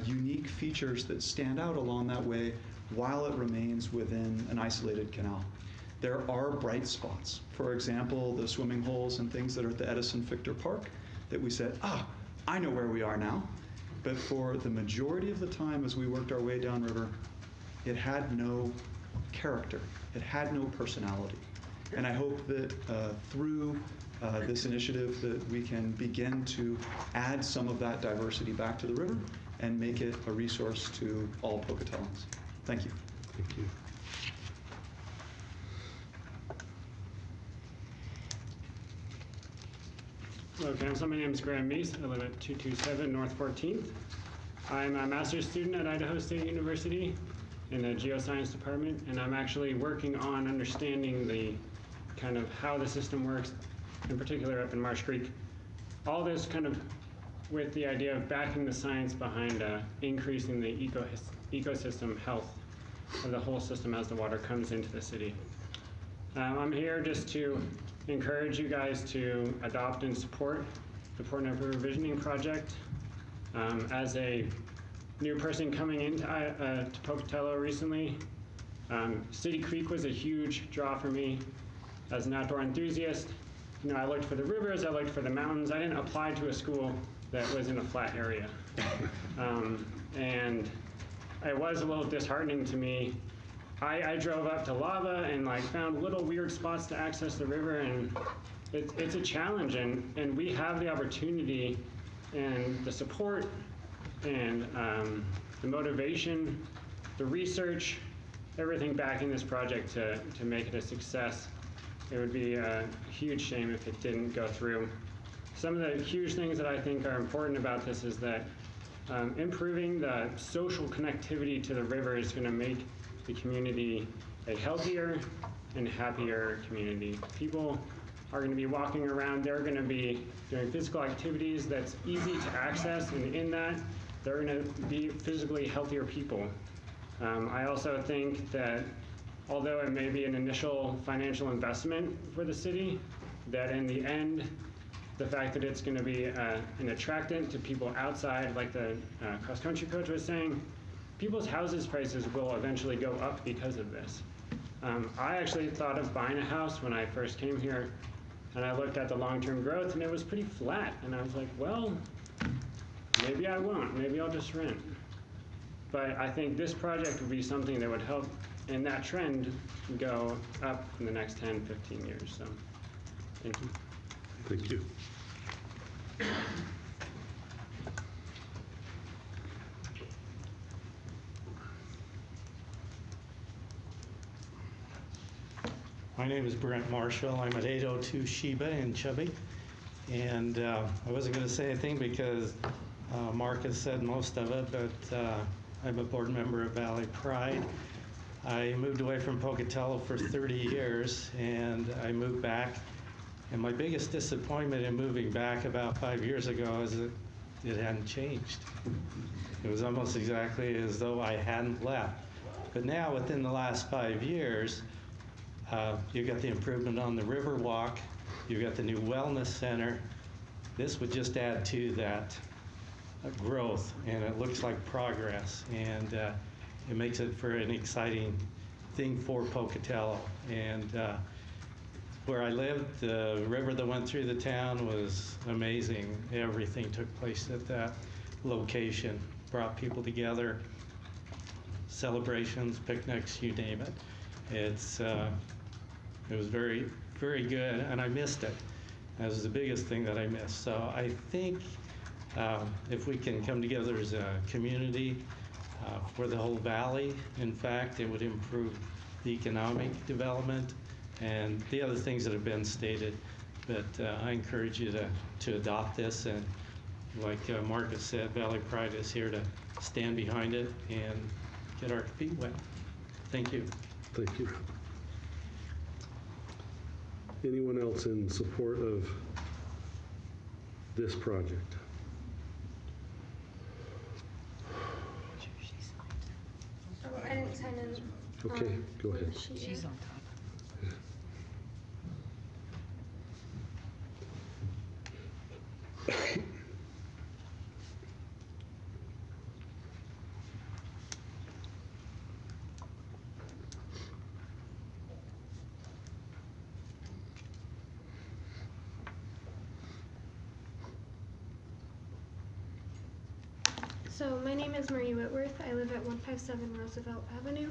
unique features that stand out along that way while it remains within an isolated canal. There are bright spots. For example, the swimming holes and things that are at the Edison Victor Park that we said, I know where we are now. But for the majority of the time as we worked our way downriver, it had no character. It had no personality. And I hope that through this initiative that we can begin to add some of that diversity back to the river and make it a resource to all Pocatellans. Thank you. Thank you. Hello, Council. My name is Graham Meese. I live at 227 North 14th. I'm a master's student at Idaho State University in the geoscience department, and I'm actually working on understanding the kind of how the system works, in particular up in Marsh Creek. All this kind of with the idea of backing the science behind increasing the ecosystem health of the whole system as the water comes into the city. I'm here just to encourage you guys to adopt and support the Portneuf River Visioning Project. As a new person coming into to Pocatello recently, City Creek was a huge draw for me. As an outdoor enthusiast, I looked for the rivers, I looked for the mountains. I didn't apply to a school that was in a flat area. And it was a little disheartening to me. I drove up to Lava and found little weird spots to access the river, and it's a challenge, and we have the opportunity and the support and the motivation, the research, everything backing this project to make it a success. It would be a huge shame if it didn't go through. Some of the huge things that I think are important about this is that improving the social connectivity to the river is going to make the community a healthier and happier community. People are going to be walking around, they're going to be doing physical activities that's easy to access, and in that, they're going to be physically healthier people. I also think that although it may be an initial financial investment for the city, that in the end, the fact that it's going to be an attractant to people outside, like the cross-country coach was saying, people's houses prices will eventually go up because of this. I actually thought of buying a house when I first came here, and I looked at the long-term growth, and it was pretty flat. And I was like, well, maybe I won't. Maybe I'll just rent. But I think this project would be something that would help in that trend go up in the next 10, 15 years. So, thank you. Thank you. My name is Brent Marshall. I'm at 802 Sheba in Chubby. And I wasn't going to say anything because Mark has said most of it, but I'm a board member of Valley Pride. I moved away from Pocatello for 30 years, and I moved back. And my biggest disappointment in moving back about 5 years ago is that it hadn't changed. It was almost exactly as though I hadn't left. But now, within the last 5 years, you've got the improvement on the Riverwalk, you've got the new wellness center. This would just add to that growth, and it looks like progress, and it makes it for an exciting thing for Pocatello. And where I lived, the river that went through the town was amazing. Everything took place at that location, brought people together, celebrations, picnics, you name it. It was very, very good, and I missed it. That was the biggest thing that I missed. So I think if we can come together as a community for the whole valley, in fact, it would improve the economic development and the other things that have been stated. But I encourage you to adopt this, and like Marcus said, Valley Pride is here to stand behind it and get our feet wet. Thank you. Thank you. Anyone else in support of this project? Oh, I didn't sign in. Okay, go ahead. She's on top. So my name is Marie Whitworth. I live at 157 Roosevelt Avenue.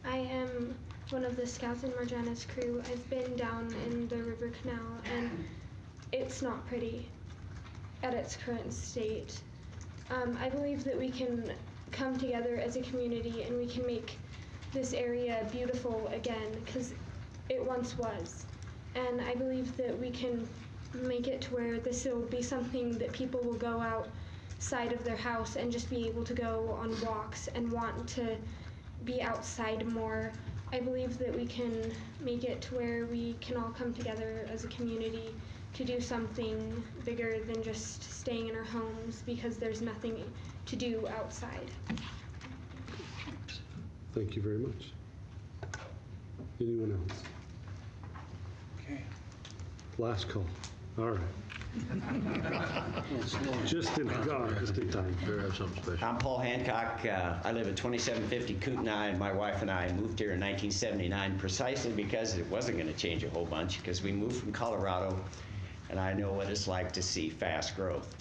I am one of the Scouts in Marjana's crew. I've been down in the river canal, and it's not pretty at its current state. I believe that we can come together as a community and we can make this area beautiful again, because it once was. And I believe that we can make it to where this will be something that people will go outside of their house and just be able to go on walks and want to be outside more. I believe that we can make it to where we can all come together as a community to do something bigger than just staying in our homes, because there's nothing to do outside. Thank you very much. Anyone else? Okay. Last call. All right. Just in time. Better have something special. I'm Paul Hancock. I live at 2750 Kootenai, and my wife and I moved here in 1979 precisely because it wasn't going to change a whole bunch, because we moved from Colorado, and I know what it's like to see fast growth.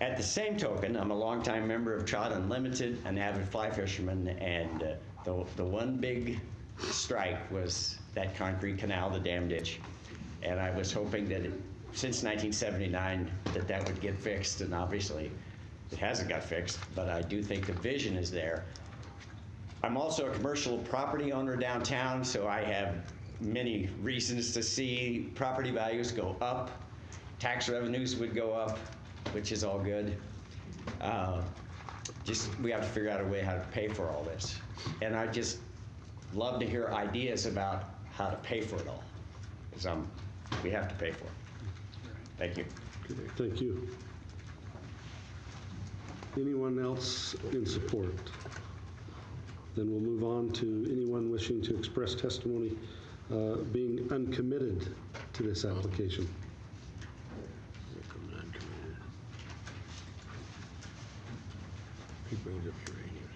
At the same token, I'm a longtime member of Trout Unlimited, an avid fly fisherman, and the one big strike was that concrete canal, the dam ditch. And I was hoping that since 1979 that would get fixed, and obviously it hasn't got fixed, but I do think the vision is there. I'm also a commercial property owner downtown, so I have many reasons to see property values go up. Tax revenues would go up, which is all good. We have to figure out a way how to pay for all this. And I just love to hear ideas about how to pay for it all, because we have to pay for it. Thank you. Okay, thank you. Anyone else in support? Then we'll move on to anyone wishing to express testimony being uncommitted to this application. He brings up uranium.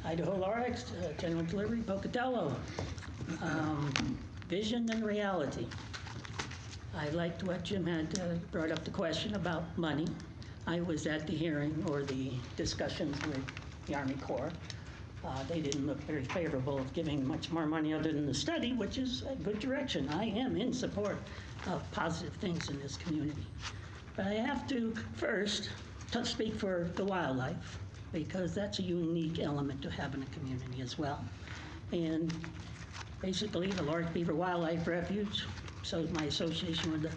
Idaho Lorix, General Delivery, Pocatello. Vision and reality. I liked what Jim had brought up the question about money. I was at the hearing or the discussions with the Army Corps. They didn't look very favorable of giving much more money other than the study, which is a good direction. I am in support of positive things in this community. But I have to first speak for the wildlife, because that's a unique element to have in a community as well. And basically, the Lorix Beaver Wildlife Refuge, so is my association with the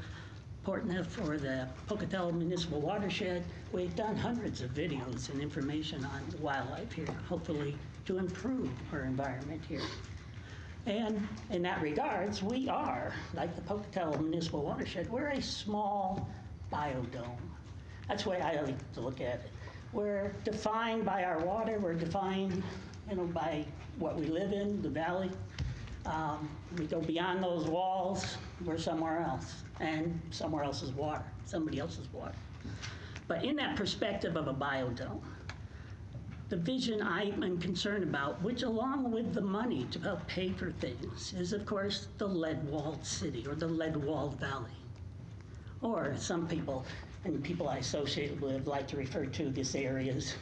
Portneuf or the Pocatello Municipal Watershed. We've done hundreds of videos and information on wildlife here, hopefully to improve our environment here. And in that regards, we are, like the Pocatello Municipal Watershed, we're a small biodome. That's the way I like to look at it. We're defined by our water, we're defined, by what we live in, the valley. We go beyond those walls, we're somewhere else, and somewhere else's water, somebody else's water. But in that perspective of a biodome, the vision I am concerned about, which along with the money to help pay for things, is of course the lead-walled city or the lead-walled valley. Or some people, and people I associate with, like to refer to this area as,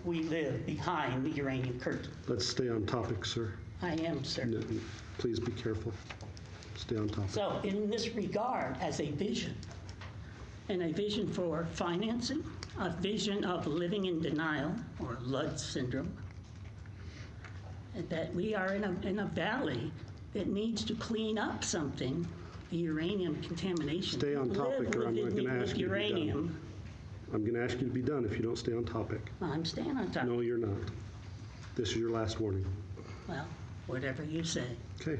we live behind the uranium curtain. Let's stay on topic, sir. I am, sir. No, please be careful. Stay on topic. So in this regard, as a vision, and a vision for financing, a vision of living in denial, or Lud syndrome, and that we are in a valley that needs to clean up something, the uranium contamination. Stay on topic, or I'm not going to ask you to be done. I'm going to ask you to be done if you don't stay on topic. I'm staying on topic. No, you're not. This is your last warning. Well, whatever you say. Okay.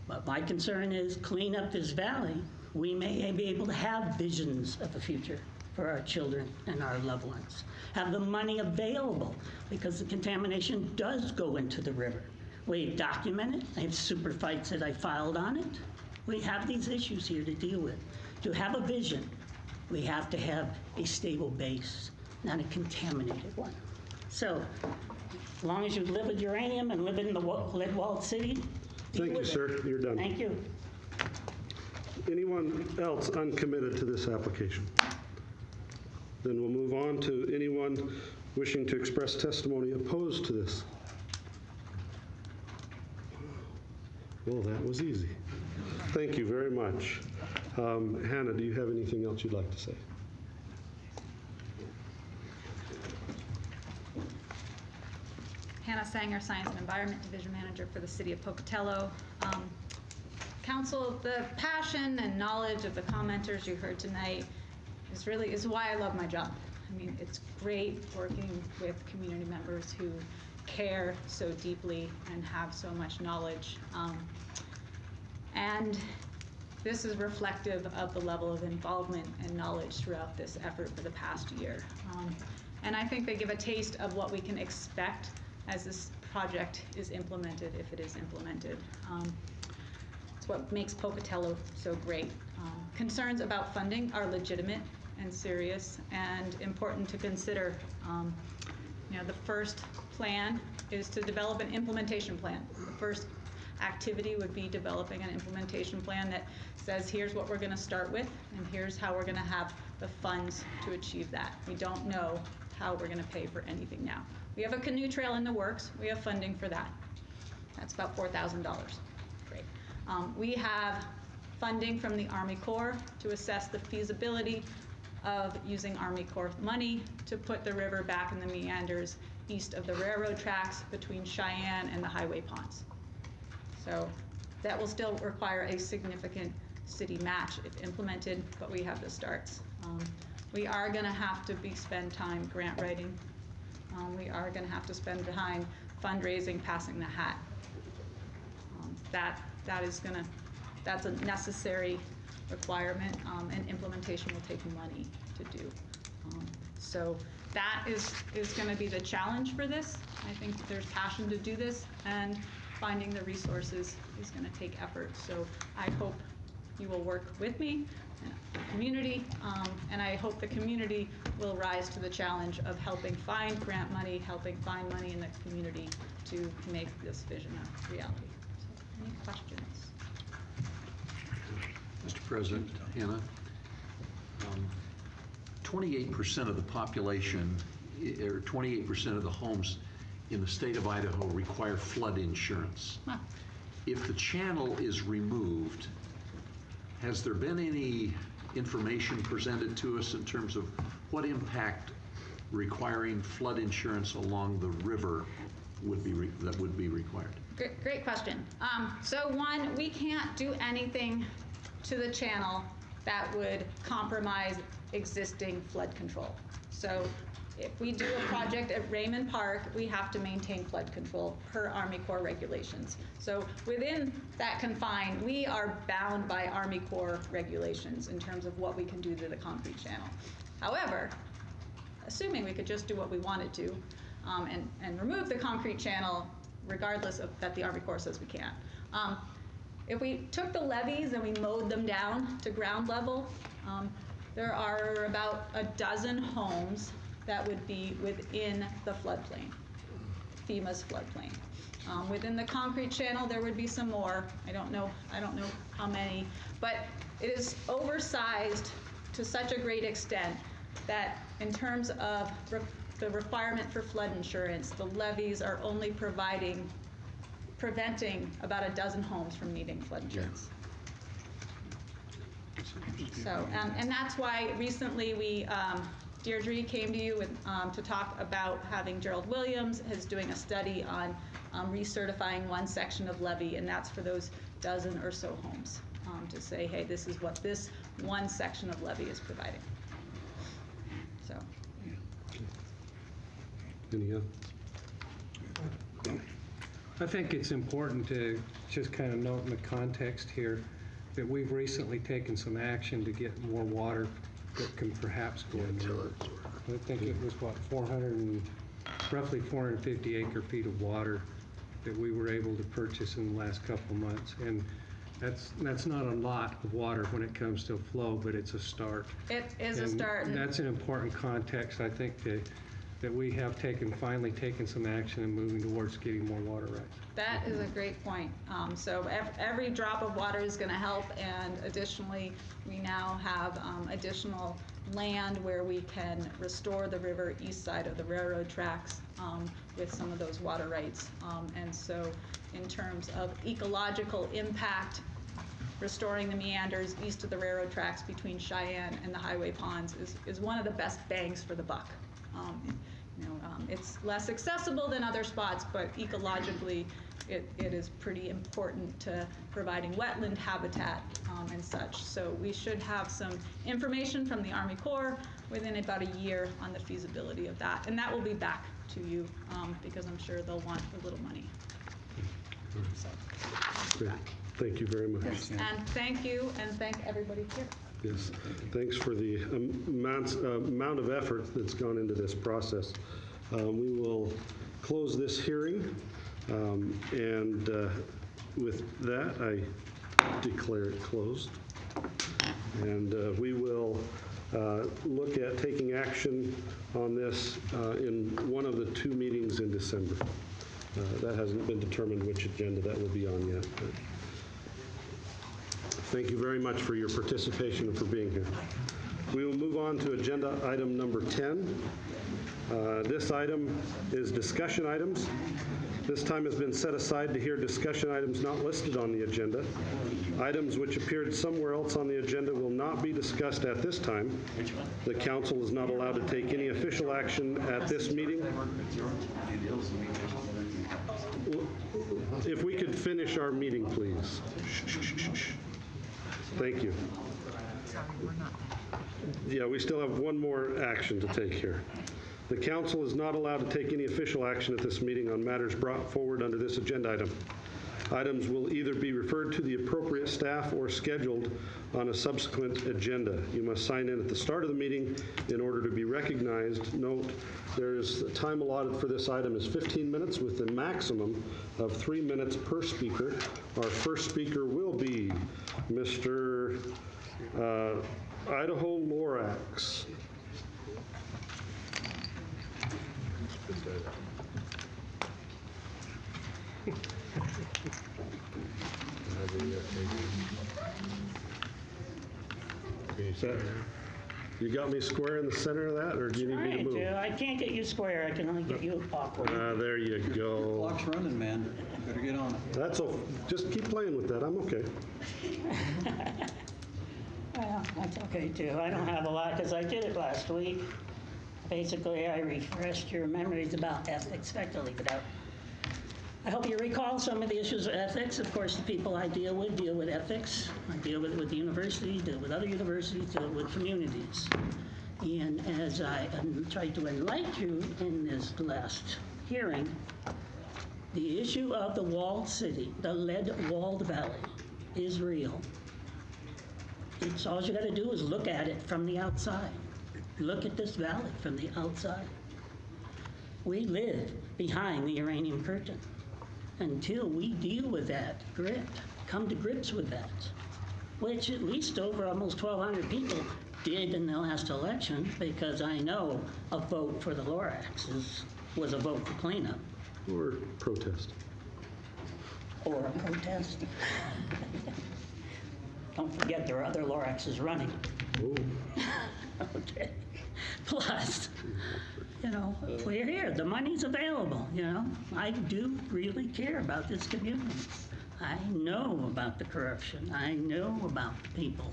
But my concern is clean up this valley. We may be able to have visions of the future for our children and our loved ones. Have the money available, because the contamination does go into the river. We've documented. I have super fights that I filed on it. We have these issues here to deal with. To have a vision, we have to have a stable base, not a contaminated one. So, as long as you live with uranium and live in the lead-walled city. Thank you, sir. You're done. Thank you. Anyone else uncommitted to this application? Then we'll move on to anyone wishing to express testimony opposed to this. Well, that was easy. Thank you very much. Hannah, do you have anything else you'd like to say? Hannah Sanger, Science and Environment Division Manager for the City of Pocatello. Council, the passion and knowledge of the commenters you heard tonight is why I love my job. I mean, it's great working with community members who care so deeply and have so much knowledge. And this is reflective of the level of involvement and knowledge throughout this effort for the past year. And I think they give a taste of what we can expect as this project is implemented, if it is implemented. It's what makes Pocatello so great. Concerns about funding are legitimate and serious and important to consider. The first plan is to develop an implementation plan. The first activity would be developing an implementation plan that says, here's what we're going to start with, and here's how we're going to have the funds to achieve that. We don't know how we're going to pay for anything now. We have a canoe trail in the works. We have funding for that. That's about $4,000. Great. We have funding from the Army Corps to assess the feasibility of using Army Corps money to put the river back in the meanders east of the railroad tracks between Cheyenne and the highway ponds. So that will still require a significant city match if implemented, but we have the starts. We are going to have to spend time grant writing. We are going to have to spend time fundraising, passing the hat. That's a necessary requirement, and implementation will take money to do. So that is going to be the challenge for this. I think there's passion to do this, and finding the resources is going to take effort. So I hope you will work with me and the community, and I hope the community will rise to the challenge of helping find grant money, helping find money in the community to make this vision a reality. So, any questions? Mr. President, Hannah, 28% of the population, or 28% of the homes in the state of Idaho require flood insurance. Huh. If the channel is removed, has there been any information presented to us in terms of what impact requiring flood insurance along the river would be required? Great question. So one, we can't do anything to the channel that would compromise existing flood control. So if we do a project at Raymond Park, we have to maintain flood control per Army Corps regulations. So within that confine, we are bound by Army Corps regulations in terms of what we can do to the concrete channel. However, assuming we could just do what we wanted to and remove the concrete channel regardless of that the Army Corps says we can't. If we took the levees and we mowed them down to ground level, there are about a dozen homes that would be within the floodplain, FEMA's floodplain. Within the concrete channel, there would be some more. I don't know how many, but it is oversized to such a great extent that in terms of the requirement for flood insurance, the levees are only preventing about a dozen homes from needing flood insurance. So, and that's why recently Deirdre came to you to talk about having Gerald Williams is doing a study on recertifying one section of levee, and that's for those dozen or so homes to say, hey, this is what this one section of levee is providing. So. Any other? I think it's important to just kind of note in the context here that we've recently taken some action to get more water that can perhaps go in there. I think it was, what, roughly 450 acre-feet of water that we were able to purchase in the last couple of months. And that's not a lot of water when it comes to flow, but it's a start. It is a start. And that's an important context, I think, that we have finally taken some action and moving towards getting more water rights. That is a great point. So every drop of water is going to help, and additionally, we now have additional land where we can restore the river east side of the railroad tracks with some of those water rights. And so in terms of ecological impact, restoring the meanders east of the railroad tracks between Cheyenne and the highway ponds is one of the best bangs for the buck. It's less accessible than other spots, but ecologically it is pretty important to providing wetland habitat and such. So we should have some information from the Army Corps within about a year on the feasibility of that. And that will be back to you because I'm sure they'll want a little money. So, Great. Thank you very much. yes. And thank you, and thank everybody here. Yes, thanks for the amount of effort that's gone into this process. We will close this hearing, and with that, I declare it closed. And we will look at taking action on this in one of the 2 meetings in December. That hasn't been determined which agenda that will be on yet. But thank you very much for your participation and for being here. We will move on to agenda item number 10. This item is discussion items. This time has been set aside to hear discussion items not listed on the agenda. Items which appeared somewhere else on the agenda will not be discussed at this time. The council is not allowed to take any official action at this meeting. If we could finish our meeting, please. Thank you. Yeah, we still have one more action to take here. The council is not allowed to take any official action at this meeting on matters brought forward under this agenda item. Items will either be referred to the appropriate staff or scheduled on a subsequent agenda. You must sign in at the start of the meeting in order to be recognized. Note, there's time allotted for this item is 15 minutes with a maximum of 3 minutes per speaker. Our first speaker will be Mr. Idaho Lorax. You got me square in the center of that, or do you need me to move? I can't get you square. I can only get you awkward. There you go. Clock's running, man. You better get on it. That's just keep playing with that. I'm okay. Well, that's okay too. I don't have a lot because I did it last week. Basically, I refreshed your memories about ethics. In fact, I'll leave it out. I hope you recall some of the issues of ethics. Of course, the people I deal with ethics. I deal with it with the university, deal with other universities, deal with communities. And as I tried to enlighten you in this last hearing, the issue of the walled city, the lead-walled valley, is real. It's all you got to do is look at it from the outside. Look at this valley from the outside. We live behind the uranium curtain. Until we deal with that grit, come to grips with that, which at least over almost 1,200 people did in the last election, because I know a vote for the Loraxes was a vote for cleanup. Or protest. Or a protest. Don't forget there are other Loraxes running. Okay. Plus, we're here. The money's available, I do really care about this community. I know about the corruption. I know about people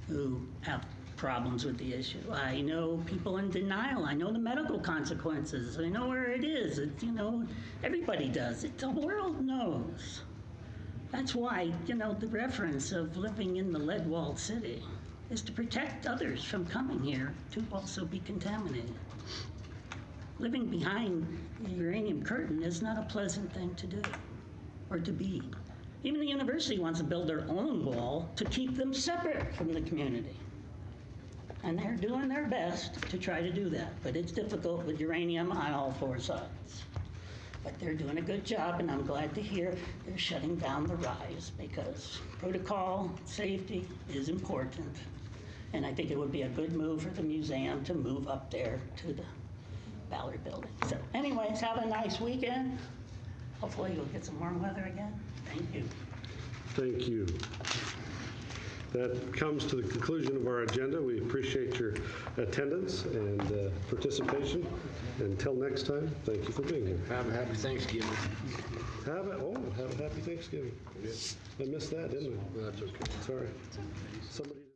who have problems with the issue. I know people in denial. I know the medical consequences. I know where it is. It's, everybody does. The world knows. That's why, the reference of living in the lead-walled city is to protect others from coming here to also be contaminated. Living behind the uranium curtain is not a pleasant thing to do or to be. Even the university wants to build their own wall to keep them separate from the community. And they're doing their best to try to do that, but it's difficult with uranium on all four sides. But they're doing a good job, and I'm glad to hear they're shutting down the rise, because protocol, safety is important. And I think it would be a good move for the museum to move up there to the Ballard building. So anyways, have a nice weekend. Hopefully you'll get some warm weather again. Thank you. Thank you. That comes to the conclusion of our agenda. We appreciate your attendance and participation. Until next time, thank you for being here. Have a happy Thanksgiving. Have a happy Thanksgiving. I missed that, didn't I? That's okay. Sorry. Somebody.